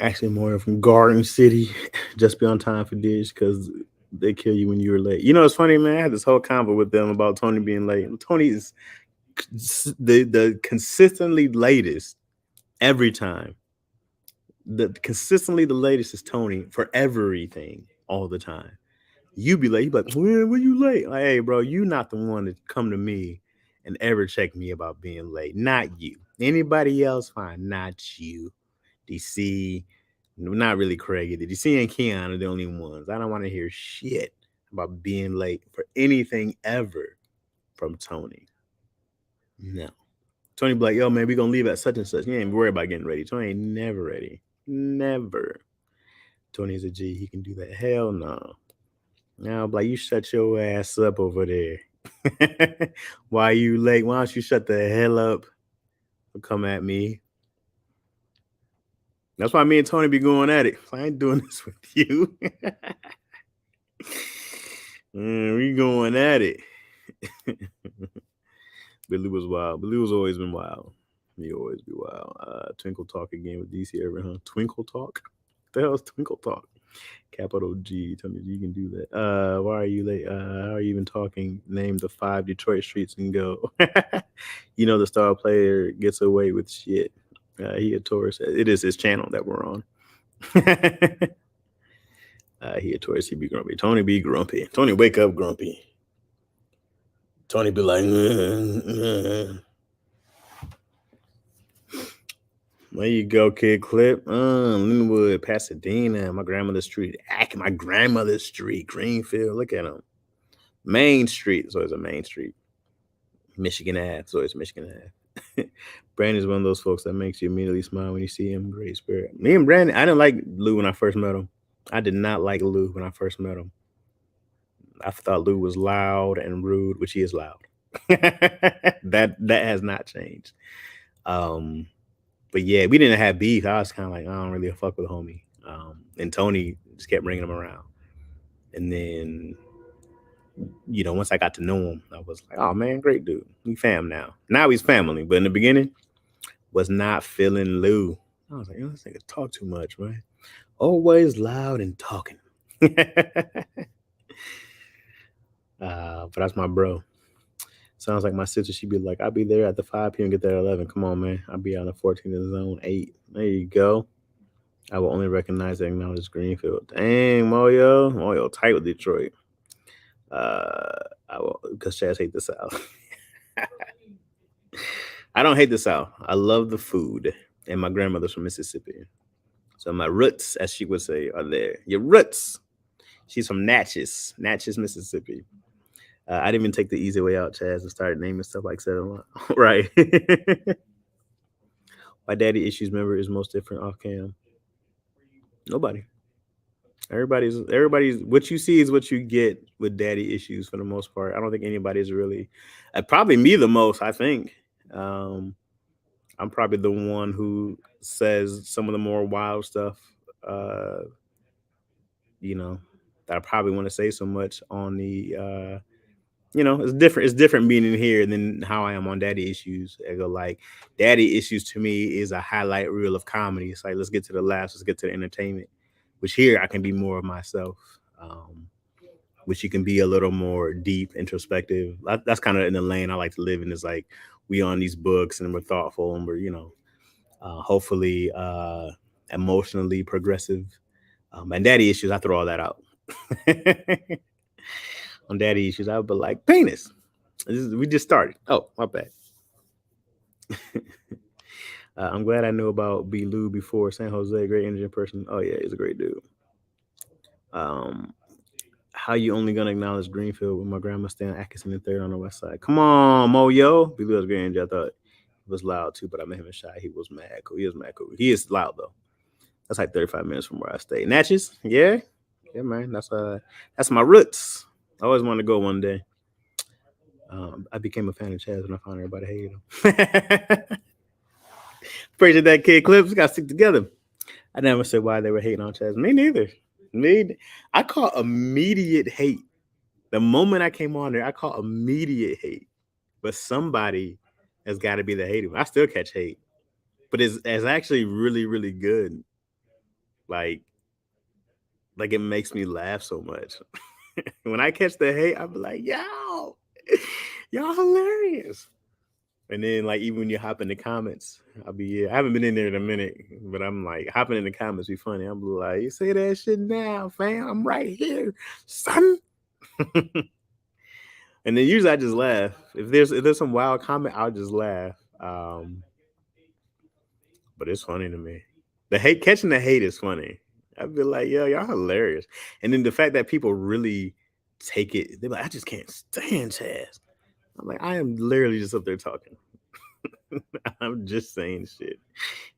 Actually, more from Garden City. Just be on time for dish because they kill you when you're late. It's funny, man. I had this whole convo with them about Tony being late. Tony is the consistently latest every time. Consistently the latest is Tony for everything all the time. You be late. You be like, when you late? Like, hey, bro, you not the one to come to me and ever check me about being late. Not you. Anybody else, fine. Not you. DC, not really Craig. DC and Keon are the only ones. I don't want to hear shit about being late for anything ever from Tony. No. Tony be like, yo, man, we gonna leave at such and such. You ain't worried about getting ready. Tony ain't never ready. Never. Tony's a G. He can do that. Hell no. Now, like, you shut your ass up over there. Why you late? Why don't you shut the hell up? Come at me. That's why me and Tony be going at it. I ain't doing this with you. We going at it. Billy was wild. Billy was always been wild. He always be wild. Twinkle Talk again with DC ever, huh? Twinkle Talk? What the hell is Twinkle Talk? Capital G. Tell me you can do that. Why are you late? How are you even talking? Name the 5 Detroit streets and go. The star player gets away with shit. He a tourist. It is his channel that we're on. He a tourist. He be grumpy. Tony be grumpy. Tony wake up grumpy. Tony be like, There you go, kid clip. Linwood, Pasadena, my grandmother's street. My grandmother's street, Greenfield. Look at him. Main Street. So it's a Main Street. Michigan Ave. So it's Michigan Ave. Brandon's one of those folks that makes you immediately smile when you see him. Great spirit. Me and Brandon, I didn't like Lou when I first met him. I did not like Lou when I first met him. I thought Lou was loud and rude, which he is loud. that has not changed. But yeah, we didn't have beef. I was kind of like, I don't really fuck with homie. And Tony just kept bringing him around. And then, once I got to know him, I was like, oh man, great dude. We fam now. Now he's family. But in the beginning, was not feeling Lou. I was like, this nigga talk too much, man. Always loud and talking. But that's my bro. Sounds like my sister. She'd be like, I'll be there at the 5 p.m. Get there at 11. Come on, man. I'll be on the 14th in the zone 8. There you go. I will only recognize and acknowledge Greenfield. Dang, Moyo tight with Detroit. I will, because Chaz hate the South. I don't hate the South. I love the food, and my grandmother's from Mississippi, so my roots, as she would say, are there. Your roots. She's from Natchez, Mississippi. I didn't even take the easy way out, Chaz, and started naming stuff like 7 right. My daddy issues member is most different off cam. Nobody. Everybody's what you see is what you get with daddy issues for the most part. I don't think anybody's really probably me the most, I think. I'm probably the one who says some of the more wild stuff, uh, that I probably want to say so much on the it's different. It's different being in here than how I am on daddy issues. I go like daddy issues to me is a highlight reel of comedy. It's like let's get to the laughs, let's get to the entertainment. Which here I can be more of myself. Which you can be a little more deep, introspective. That's kind of in the lane I like to live in. Is like we on these books and we're thoughtful and we're hopefully emotionally progressive. And daddy issues, I throw all that out. On daddy issues, I would be like penis. We just started. Oh, my bad. I'm glad I knew about B. Lou before San Jose. Great energy person. Oh yeah, he's a great dude. How you only gonna acknowledge Greenfield when my grandma staying Atkinson and Third on the west side? Come on, Moyo. B. Lou was great energy. I thought he was loud too, but I met him in Shy. He was mad cool. He is mad cool. He is loud though. That's like 35 minutes from where I stay. Natchez, yeah, man. That's my roots. I always wanted to go one day. I became a fan of Chaz when I found everybody hated him. Appreciate that, kid. Clips got to stick together. I never said why they were hating on Chaz. Me neither. I call immediate hate. The moment I came on there, I call immediate hate. But somebody has got to be the hater. I still catch hate, but it's actually really, really good. Like it makes me laugh so much. When I catch the hate, I'm like, y'all hilarious. And then like even when you hop in the comments, I haven't been in there in a minute, but I'm like hopping in the comments be funny. I'm like, you say that shit now, fam. I'm right here, son. And then usually I just laugh. If there's some wild comment, I'll just laugh. But it's funny to me. Catching the hate is funny. I'd be like, yo, y'all hilarious. And then the fact that people really take it, they're like, I just can't stand Chaz. I'm like, I am literally just up there talking. I'm just saying shit.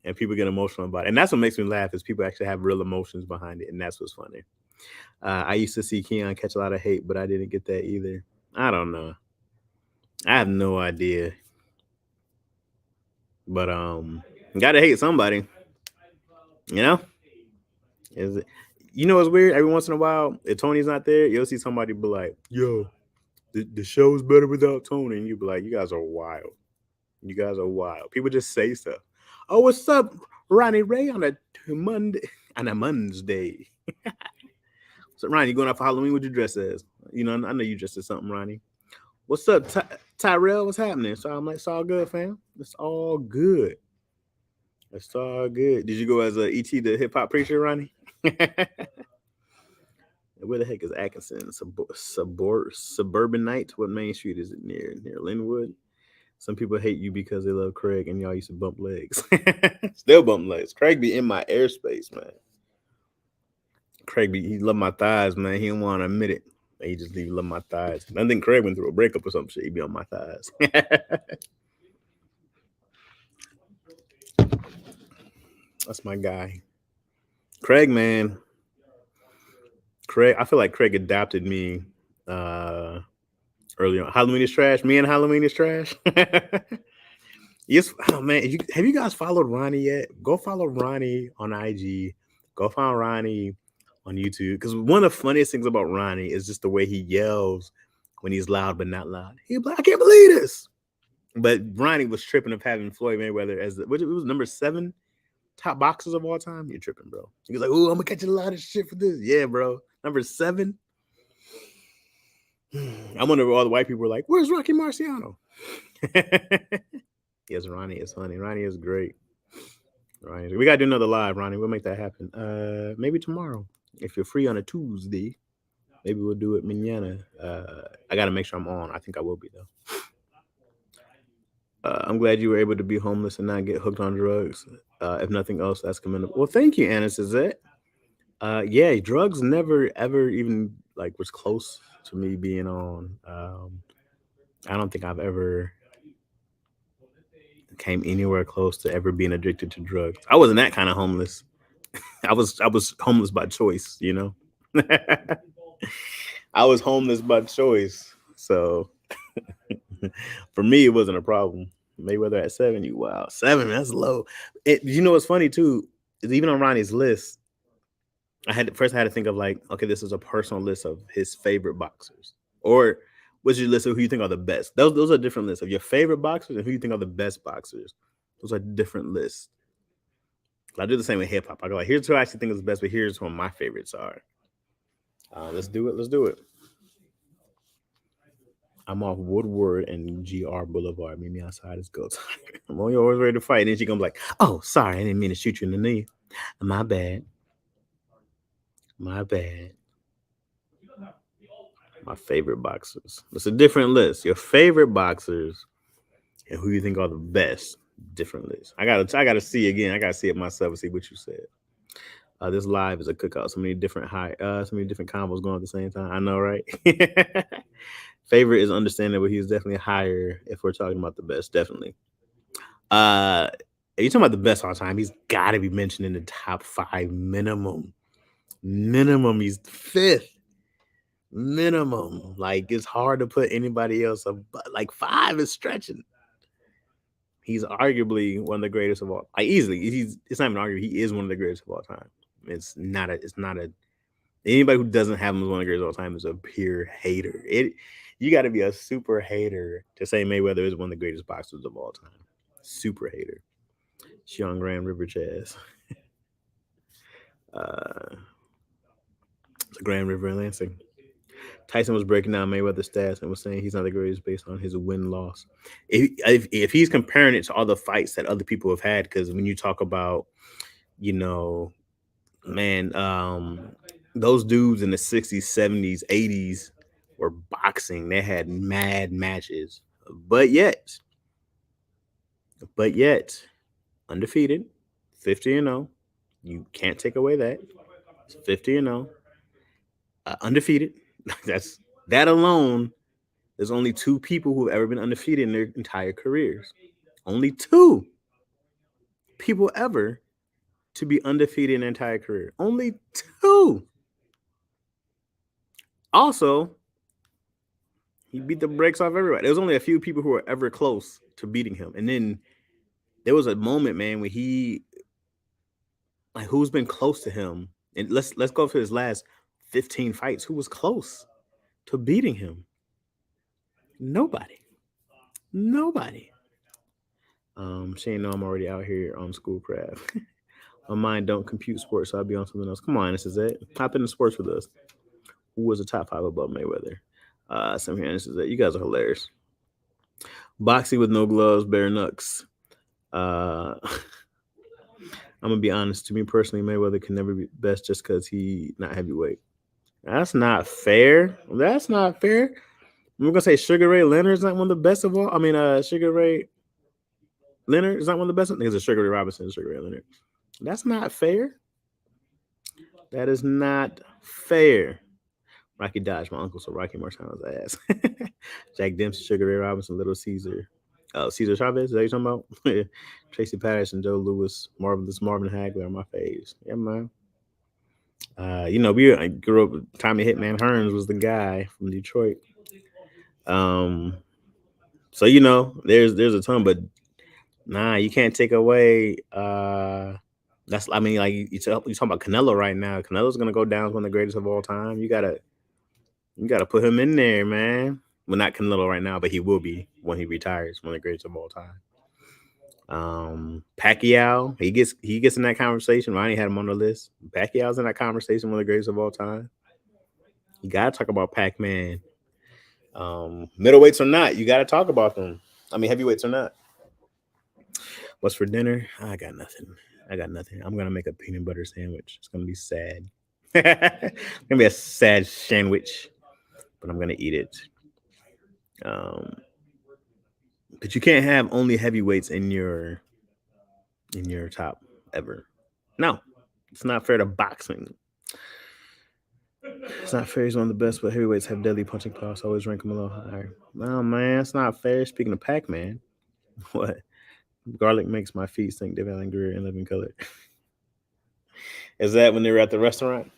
And people get emotional about it. And that's what makes me laugh is people actually have real emotions behind it. And that's what's funny. I used to see Keon catch a lot of hate, but I didn't get that either. I don't know. I have no idea. But gotta hate somebody. You know? Is it? You know what's weird? Every once in a while, if Tony's not there, you'll see somebody be like, yo, the show's better without Tony. And you'll be like, you guys are wild. You guys are wild. People just say stuff. Oh, what's up, Ronnie Ray on a Monday? On a Monday. So, Ronnie, you going out for Halloween? What you dress as? I know you dressed as something, Ronnie. What's up, Tyrell? What's happening? So I'm like, it's all good, fam. It's all good. It's all good. Did you go as a E.T. the hip hop preacher, Ronnie? Where the heck is Atkinson? Suburban Night? What main street is it near? Near Linwood? Some people hate you because they love Craig and y'all used to bump legs. Still bump legs. Craig be in my airspace, man. He love my thighs, man. He don't want to admit it. He just love my thighs. I think Craig went through a breakup or some shit. He be on my thighs. That's my guy. Craig, man. I feel like Craig adopted me early on. Halloween is trash. Me and Halloween is trash. Yes. Oh man, have you guys followed Ronnie yet? Go follow Ronnie on IG. Go follow Ronnie on YouTube. Because one of the funniest things about Ronnie is just the way he yells when he's loud but not loud. He's like, I can't believe this. But Ronnie was tripping of having Floyd Mayweather as it was number 7 top boxers of all time. You're tripping, bro. He was like, oh, I'm gonna catch a lot of shit for this. Yeah, bro. Number 7. I wonder if all the white people were like, "Where's Rocky Marciano?" Yes, Ronnie is funny. Ronnie is great. Ronnie, we gotta do another live, Ronnie. We'll make that happen. Maybe tomorrow if you're free on a Tuesday. Maybe we'll do it mañana. I gotta make sure I'm on. I think I will be though. I'm glad you were able to be homeless and not get hooked on drugs. If nothing else, that's commendable. Well, thank you, Anna Suzette. Yeah, drugs never ever even like was close to me being on. I don't think I've ever came anywhere close to ever being addicted to drugs. I wasn't that kind of homeless. I was homeless by choice, you know. I was homeless by choice. So for me, it wasn't a problem. Mayweather at 7, you wow, 7, that's low. You know what's funny too? Is even on Ronnie's list, I had to think of like, okay, this is a personal list of his favorite boxers. Or what's your list of who you think are the best? Those are different lists of your favorite boxers and who you think are the best boxers. Those are different lists. I do the same with hip hop. I go like, here's who I actually think is the best, but here's who my favorites are. Let's do it. Let's do it. I'm off Woodward and GR Boulevard. Meet me outside. It's go time. I'm always ready to fight. And then she gonna be like, oh, sorry, I didn't mean to shoot you in the knee. My bad. My bad. My favorite boxers. It's a different list. Your favorite boxers and who you think are the best. Different list. I gotta see again. I gotta see it myself and see what you said. This live is a cookout. So many different combos going at the same time. I know, right? Favorite is understandable. He's definitely higher if we're talking about the best. Definitely. If you're talking about the best all time, he's got to be mentioned in the top 5 minimum. Minimum, he's 5th. Minimum. Like it's hard to put anybody else up, but like 5 is stretching. He's arguably one of the greatest of all. Like easily, it's not even arguable. He is one of the greatest of all time. It's not a anybody who doesn't have him as one of the greatest of all time is a pure hater. You got to be a super hater to say Mayweather is one of the greatest boxers of all time. Super hater. Sean Grand River Chaz. Grand River and Lansing. Tyson was breaking down Mayweather's stats and was saying he's not the greatest based on his win loss. If he's comparing it to other fights that other people have had, because when you talk about, you know, man, those dudes in the 60s, 70s, 80s were boxing. They had mad matches, but yet, undefeated, 50-0. You can't take away that. It's 50-0, undefeated. That alone. There's only 2 people who have ever been undefeated in their entire careers. Only 2 people ever to be undefeated in their entire career. Only 2. Also, he beat the brakes off everybody. There was only a few people who were ever close to beating him. And then there was a moment, man, where who's been close to him? And let's go for his last 15 fights. Who was close to beating him? Nobody. She ain't know I'm already out here on Schoolcraft. My mind don't compute sports, so I'll be on something else. Come on, this is it. Hop into sports with us. Who was the top 5 above Mayweather? Some here, this is it. You guys are hilarious. Boxing with no gloves, bare knucks. I'm gonna be honest. To me personally, Mayweather can never be best just because he not heavyweight. That's not fair. We're gonna say Sugar Ray Leonard is not one of the best of all. I mean, Sugar Ray Leonard is not one of the best. I think it's a Sugar Ray Robinson and Sugar Ray Leonard. That's not fair. That is not fair. Rocky Dodge, my uncle, so Rocky Marciano's ass. Jack Dempsey, Sugar Ray Robinson, Little Caesar. Cesar Chavez, is that what you're talking about? Tracy Patterson, Joe Lewis, Marvin Hagler are my faves. Yeah, man. I grew up with Tommy Hitman Hearns was the guy from Detroit. So there's a ton, but nah, you can't take away. That's like you talking about Canelo right now. Canelo's gonna go down as one of the greatest of all time. You gotta put him in there, man. Well, not Canelo right now, but he will be when he retires, one of the greatest of all time. Pacquiao, he gets in that conversation. Ronnie had him on the list. Pacquiao's in that conversation, one of the greatest of all time. You gotta talk about Pac-Man. Middleweights or not, you got to talk about them. I mean, heavyweights or not. What's for dinner? I got nothing. I got nothing. I'm gonna make a peanut butter sandwich. It's gonna be sad. It's gonna be a sad sandwich, but I'm gonna eat it. Um, but you can't have only heavyweights in your top ever. No, it's not fair to boxing. It's not fair. He's one of the best, but heavyweights have deadly punching power. So always rank him a little higher. No, man, it's not fair. Speaking of Pac-Man, what? Garlic makes my feet stink different than Greer and living color. Is that when they were at the restaurant?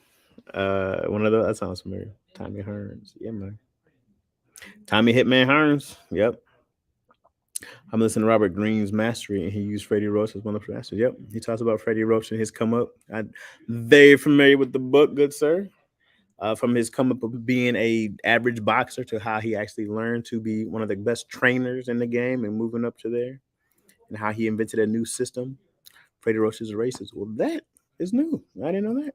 One of those. That sounds familiar. Tommy Hearns. Yeah, man. Tommy Hitman Hearns. Yep. I'm listening to Robert Greene's Mastery, and he used Freddie Roach as one of the masters. Yep. He talks about Freddie Roach and his come up. I'm very familiar with the book, good sir. From his come up of being a average boxer to how he actually learned to be one of the best trainers in the game and moving up to there, and how he invented a new system. Freddie Roach is a racist. Well, that is new. I didn't know that.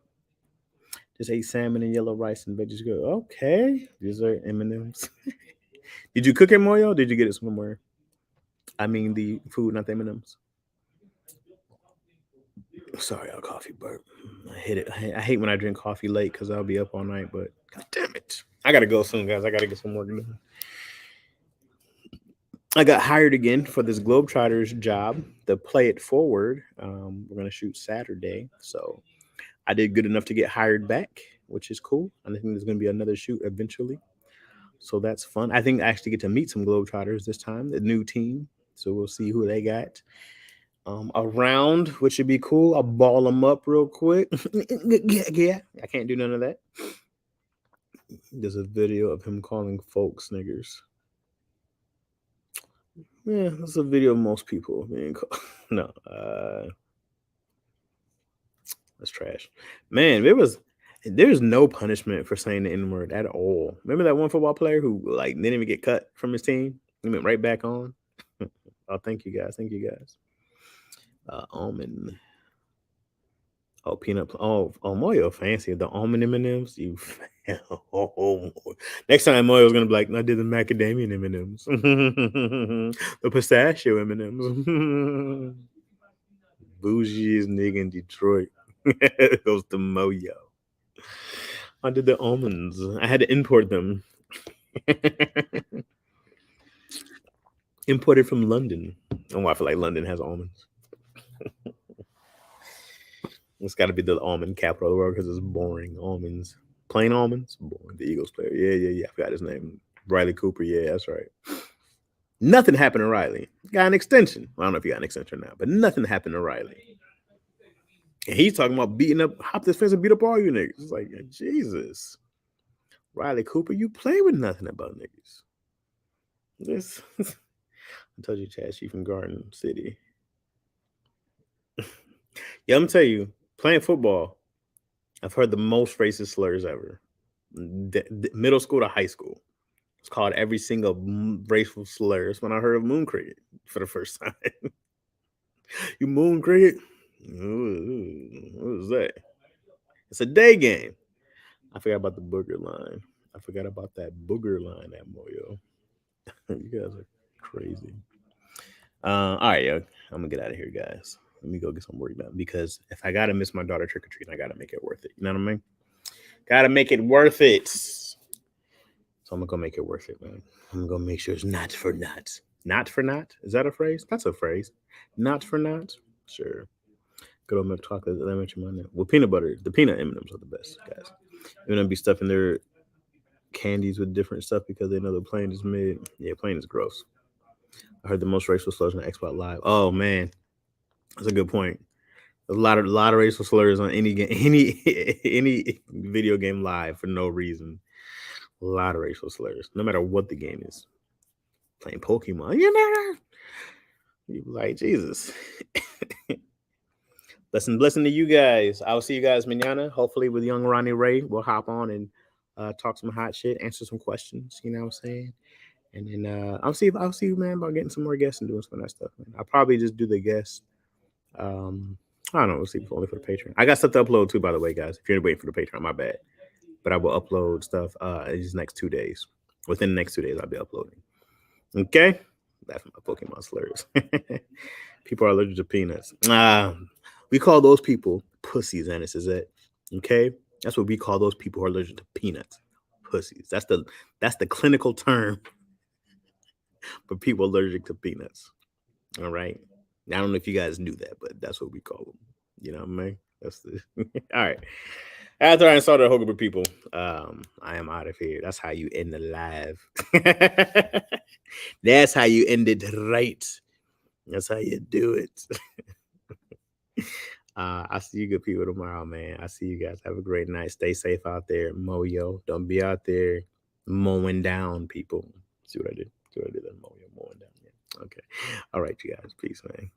Just ate salmon and yellow rice and veggies. Good. Okay. These are M&Ms. Did you cook it, Moyo? Did you get it somewhere? I mean, the food, not the M&Ms. Sorry, our coffee burp. I hate it. I hate when I drink coffee late because I'll be up all night. But god damn it, I gotta go soon, guys. I gotta get some work done. I got hired again for this Globetrotters job, the Play It Forward. We're gonna shoot Saturday, so I did good enough to get hired back, which is cool. And I think there's gonna be another shoot eventually, so that's fun. I think I actually get to meet some Globetrotters this time, the new team. So we'll see who they got around, which should be cool. I'll ball them up real quick. Yeah, I can't do none of that. There's a video of him calling folks niggers. Yeah, that's a video of most people being called. No, that's trash. Man, there's no punishment for saying the N word at all. Remember that one football player who like didn't even get cut from his team? He went right back on. Oh, thank you guys. Thank you guys. Almond. Oh, peanut. Oh, Moyo fancy the almond M&Ms. You. Oh, next time Moyo's gonna be like, I did the macadamia M&Ms, the pistachio M&Ms. Bougiest nigga in Detroit goes to Moyo. I did the almonds. I had to import them. Imported from London. Oh, I feel like London has almonds. It's got to be the almond capital of the world because it's boring. Almonds, plain almonds, boring. The Eagles player, yeah. I forgot his name. Riley Cooper. Yeah, that's right. Nothing happened to Riley. Got an extension. I don't know if he got an extension now, but nothing happened to Riley. And he's talking about beating up, hop this fence and beat up all you niggas. It's like, Jesus. Riley Cooper, you play with nothing about niggas. This, I told you, Chad, she from Garden City. Yeah, I'm gonna tell you, playing football, I've heard the most racist slurs ever. Middle school to high school. It's called every single racial slurs when I heard of moon cricket for the first time. You moon cricket? What is that? It's a day game. I forgot about the booger line. I forgot about that booger line at Moyo. You guys are crazy. All right, yo. I'm gonna get out of here, guys. Let me go get some work done because if I gotta miss my daughter trick or treat, I gotta make it worth it. You know what I mean? Gotta make it worth it. So I'm gonna go make it worth it, man. I'm gonna make sure it's not for not. Not for not? Is that a phrase? That's a phrase. Not for not? Sure. Good old milk chocolate. That mentioned my name. Well, peanut butter. The peanut M&Ms are the best, guys. They're gonna be stuffing their candies with different stuff because they know the plain is made. Yeah, plain is gross. I heard the most racial slurs on Xbox Live. Oh man, that's a good point. There's a lot of racial slurs on any game, any video game live for no reason. A lot of racial slurs, no matter what the game is. Playing Pokemon, you know, you like Jesus. Blessing to you guys. I'll see you guys mañana. Hopefully, with young Ronnie Ray, we'll hop on and talk some hot shit, answer some questions. You know what I'm saying? And then I'll see you, man, about getting some more guests and doing some of that stuff. Man. I'll probably just do the guests. I don't know. We'll see. Only for the Patreon. I got stuff to upload too, by the way, guys. If you're waiting for the Patreon, my bad. But I will upload stuff these next 2 days. Within the next 2 days, I'll be uploading. Okay? That's my Pokemon slurs. People are allergic to peanuts. We call those people pussies, Ennis, is it? Okay? That's what we call those people who are allergic to peanuts. Pussies. That's the clinical term for people allergic to peanuts. All right. I don't know if you guys knew that, but that's what we call them. You know what I mean? That's the all right. After I insulted Hogan people, I am out of here. That's how you end the live. That's how you end it right. That's how you do it. I'll see you good people tomorrow, man. I see you guys. Have a great night. Stay safe out there. Moyo. Don't be out there mowing down people. See what I did? See what I did? Mowing down. Yeah. Okay. All right, you guys. Peace, man.